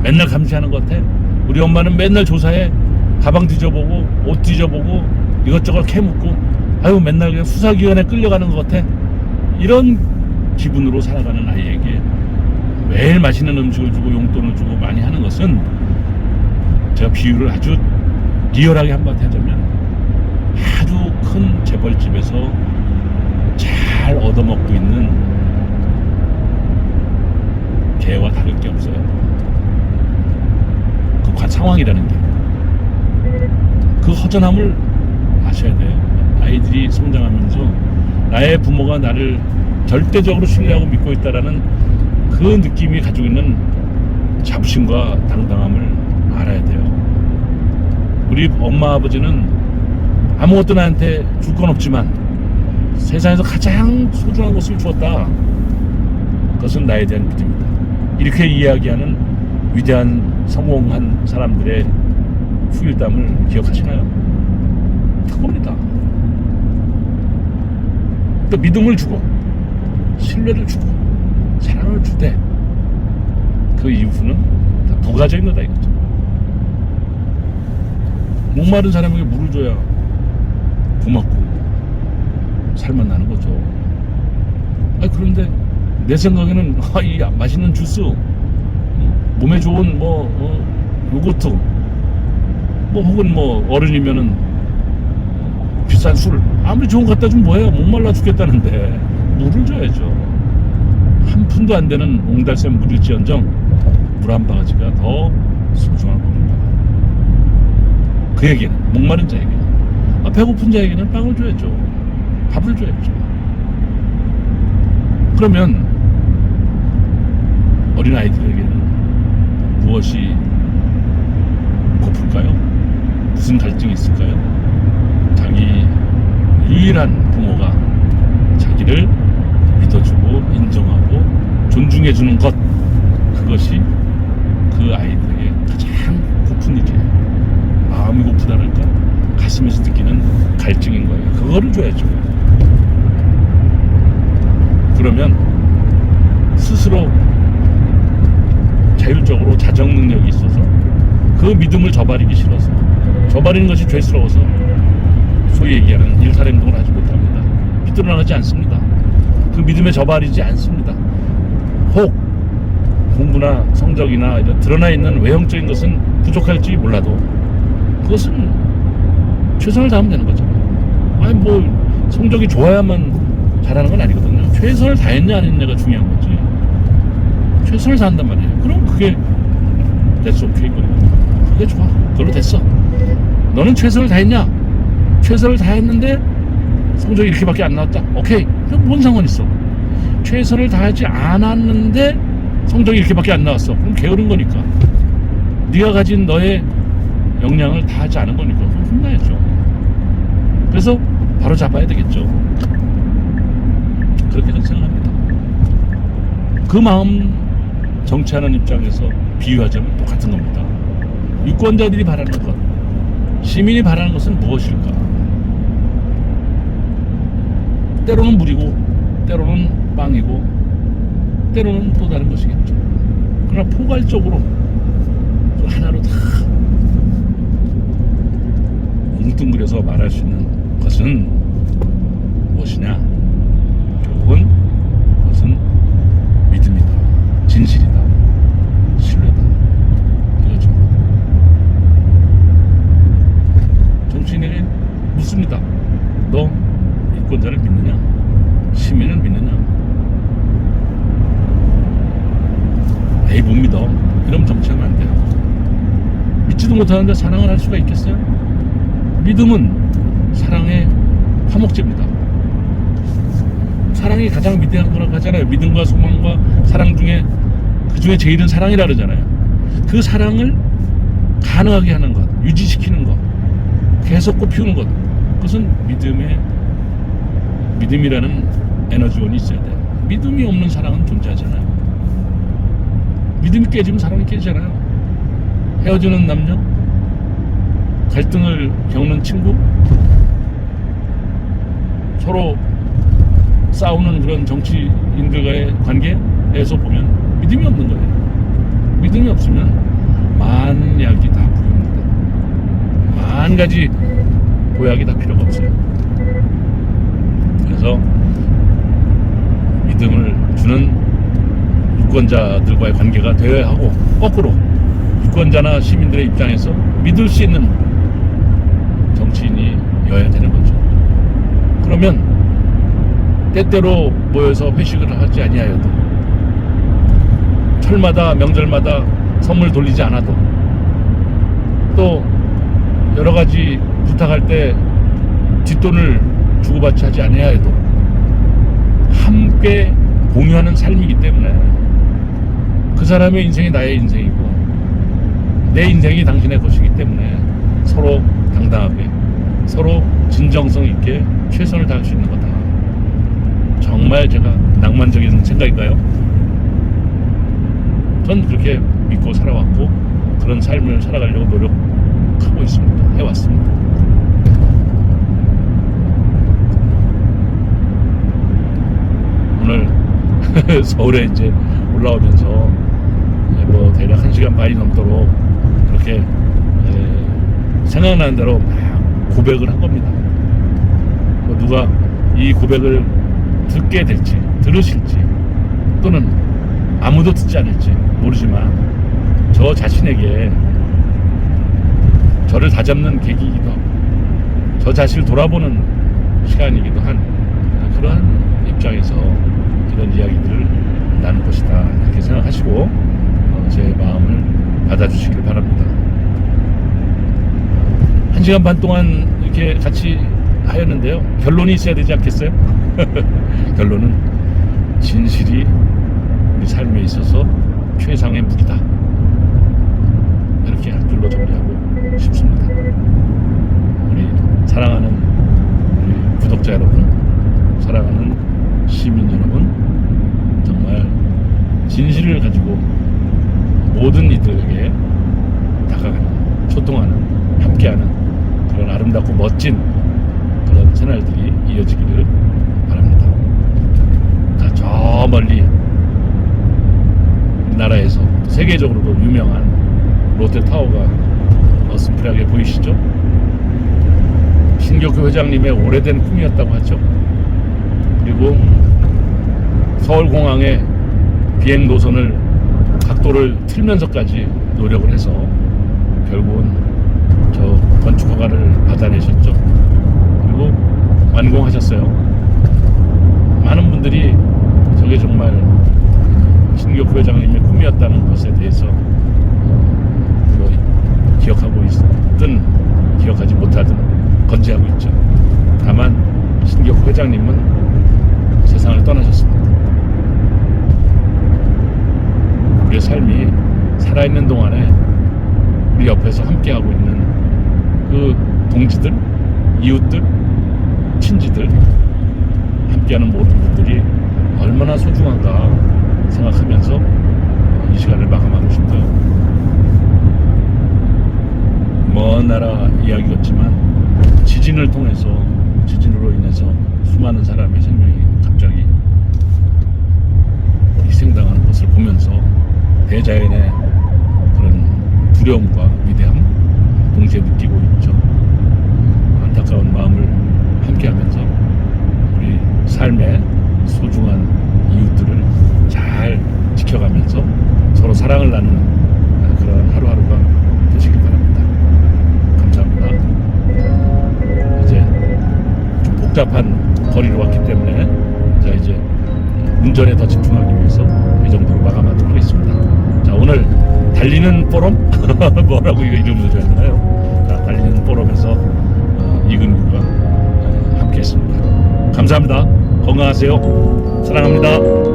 맨날 감시하는 것 같아. 우리 엄마는 맨날 조사해. 가방 뒤져보고 옷 뒤져보고 이것저것 캐묻고 아유 맨날 그냥 수사기관에 끌려가는 것 같아. 이런 기분으로 살아가는 아이에게 매일 맛있는 음식을 주고 용돈을 주고 많이 하는 것은 제가 비유를 아주 리얼하게 한마디 하자면 아주 큰 재벌집에서 잘 얻어먹고 있는 개와 다를 게 없어요. 그 상황이라는 게. 그 허전함을 아셔야 돼요. 아이들이 성장하면서 나의 부모가 나를 절대적으로 신뢰하고 믿고 있다라는 그 느낌이 가지고 있는 자부심과 당당함을 알아야 돼요. 우리 엄마 아버지는 아무것도 나한테 줄 건 없지만 세상에서 가장 소중한 것을 주었다. 그것은 나에 대한 믿음이다. 이렇게 이야기하는 위대한 성공한 사람들의 후일담을 기억하시나요? 그겁니다. 또 믿음을 주고 신뢰를 주고 사랑을 주되 그 이후는 다 부가적인 거다 이거죠. 목마른 사람에게 물을 줘야 고맙고 살만 나는 거죠. 그런데 내 생각에는 이 맛있는 주스, 몸에 좋은 요거트, 혹은 어른이면은 비싼 술 아무리 좋은 거 갖다 주면 뭐해요? 목말라 죽겠다는데 물을 줘야죠. 한 푼도 안 되는 옹달샘 물일지언정 물 한 바가지가 더 소중한 겁니다. 그에게는 목마른 자에게는 배고픈 자에게는 빵을 줘야죠. 밥을 줘야죠. 그러면 어린아이들에게는 무엇이 고플까요? 무슨 갈증이 있을까요? 자기 유일한 부모가 자기를 믿어주고 인정하고 존중해주는 것, 그것이 그 아이들에게 가장 고픈 일이에요. 마음이 고프다랄까? 가슴에서 느끼는 갈증인 거예요. 그거를 줘야죠. 그러면 스스로 자율적으로 자정 능력이 있어서 그 믿음을 저버리기 싫어서, 저버리는 것이 죄스러워서 소위 얘기하는 일탈 행동을 하지 못합니다. 삐뚤어나가지 않습니다. 그 믿음에 저버리지 않습니다. 혹 공부나 성적이나 이런 드러나 있는 외형적인 것은 부족할지 몰라도 그것은 최선을 다하면 되는 거잖아요. 성적이 좋아야만 잘하는 건 아니거든요. 최선을 다했냐 안 했냐가 중요한 거지. 최선을 다한단 말이에요. 그럼 그게 that's okay 거든요. 그게 좋아. 그걸로 됐어. 너는 최선을 다했냐? 최선을 다했는데 성적이 이렇게밖에 안 나왔다. 오케이. 그럼 뭔 상관 있어? 최선을 다하지 않았는데 성적이 이렇게밖에 안 나왔어. 그럼 게으른 거니까. 네가 가진 너의 역량을 다하지 않은 거니까 그럼 혼나야죠. 그래서 바로 잡아야 되겠죠. 그렇게 저는 생각합니다. 그 마음 정치하는 입장에서 비유하자면 똑같은 겁니다. 유권자들이 바라는 것, 시민이 바라는 것은 무엇일까? 때로는 물이고 때로는 빵이고 때로는 또 다른 것이겠죠. 그러나 포괄적으로 하나로 다 뭉뚱그려서 말할 수 있는 것은 무엇이냐? 결국은 그것은 믿음이다, 진실이다, 신뢰다, 이거죠. 정치인에게 묻습니다. 너 유권자를 믿느냐? 시민을 믿느냐? 에이, 못 믿어. 이러면 정치하면 안 돼요. 믿지도 못하는데 사랑을 할 수가 있겠어요? 믿음은 사랑의 화목제입니다. 사랑이 가장 위대한 거라고 하잖아요. 믿음과 소망과 사랑 중에 그 중에 제일은 사랑이라 그러잖아요. 그 사랑을 가능하게 하는 것, 유지시키는 것, 계속 꽃피우는 것, 그것은 믿음이라는 에너지원이 있어야 돼요. 믿음이 없는 사랑은 존재하잖아요. 믿음이 깨지면 사랑이 깨지잖아요. 헤어지는 남녀, 갈등을 겪는 친구, 서로 싸우는 그런 정치인들과의 관계에서 보면 믿음이 없는 거예요. 믿음이 없으면 만약이 다 부여입니다. 만 가지 보약이 다 필요가 없어요. 그래서 믿음을 주는 유권자들과의 관계가 되어야 하고, 거꾸로 유권자나 시민들의 입장에서 믿을 수 있는 정치인이어야 되는 거죠. 그러면 때때로 모여서 회식을 하지 아니하여도, 철마다 명절마다 선물 돌리지 않아도, 또 여러 가지 부탁할 때 뒷돈을 주고받지 하지 아니하여도 함께 공유하는 삶이기 때문에 그 사람의 인생이 나의 인생이고 내 인생이 당신의 것이기 때문에 서로 당당하게, 서로 진정성 있게 최선을 다할 수 있는 거다. 정말 제가 낭만적인 생각일까요? 전 그렇게 믿고 살아왔고 그런 삶을 살아가려고 노력하고 있습니다. 해왔습니다. 오늘 서울에 이제 올라오면서 뭐 대략 1시간 반이 넘도록 그렇게 생각나는 대로 막 고백을 한 겁니다. 뭐 누가 이 고백을 듣게 될지, 들으실지, 또는 아무도 듣지 않을지 모르지만 저 자신에게 저를 다잡는 계기이기도 하고 저 자신을 돌아보는 시간이기도 한 그러한 입장에서 이런 이야기들을 나눌 것이다, 이렇게 생각하시고 제 마음을 받아주시길 바랍니다. 1시간 반 동안 이렇게 같이 하였는데요, 결론이 있어야 되지 않겠어요? 결론은 진실이 우리 삶에 있어서 최상의 무기다, 이렇게 한 줄로 정리하고 싶습니다. 우리 사랑하는 우리 구독자 여러분, 사랑하는 시민 여러분, 정말 진실을 가지고 모든 이들에게 다가가는, 소통하는, 함께하는 그런 아름답고 멋진 그런 새날들이 이어지기를 바랍니다. 자, 저 멀리 우리나라에서 세계적으로도 유명한 롯데타워가 어스프하게 보이시죠? 신격호 회장님의 오래된 꿈이었다고 하죠. 그리고 서울공항의 비행 노선을 각도를 틀면서까지 노력을 해서 결국은 저 건축허가를 받아내셨죠. 그리고 완공하셨어요. 많은 분들이 저게 정말 신격호 회장님의 꿈이었다는 것에 대해서 기억하고 있든 기억하지 못하든 건재하고 있죠. 다만 신격호 회장님은 세상을 떠나셨습니다. 우리의 삶이 살아있는 동안에 우리 옆에서 함께하고 있는 그 동지들, 이웃들, 친지들, 함께하는 모든 분들이 얼마나 소중한가 생각하면서 이 시간을 마감하고 싶어요. 먼 나라 이야기 같지만 지진으로 인해서 수많은 사람의 생명이 갑자기 희생당하는 것을 보면서 대자연의 그런 두려움과 위대함 동시에 느끼고 있죠. 안타까운 마음을 함께하면서 우리 삶의 소중한 이웃들을 잘 지켜가면서 서로 사랑을 나누는 그런 하루하루가 되시길 바랍니다. 감사합니다. 이제 좀 복잡한 거리로 왔기 때문에 자 이제 운전에 더 집중하기 위해서 이 정도로 마감하도록 하겠습니다. 자, 오늘 달리는 포럼 뭐라고 이거 이름을 줘야 되나요? 자, 달리는 포럼에서 이근규가 함께했습니다. 감사합니다. 건강하세요. 사랑합니다.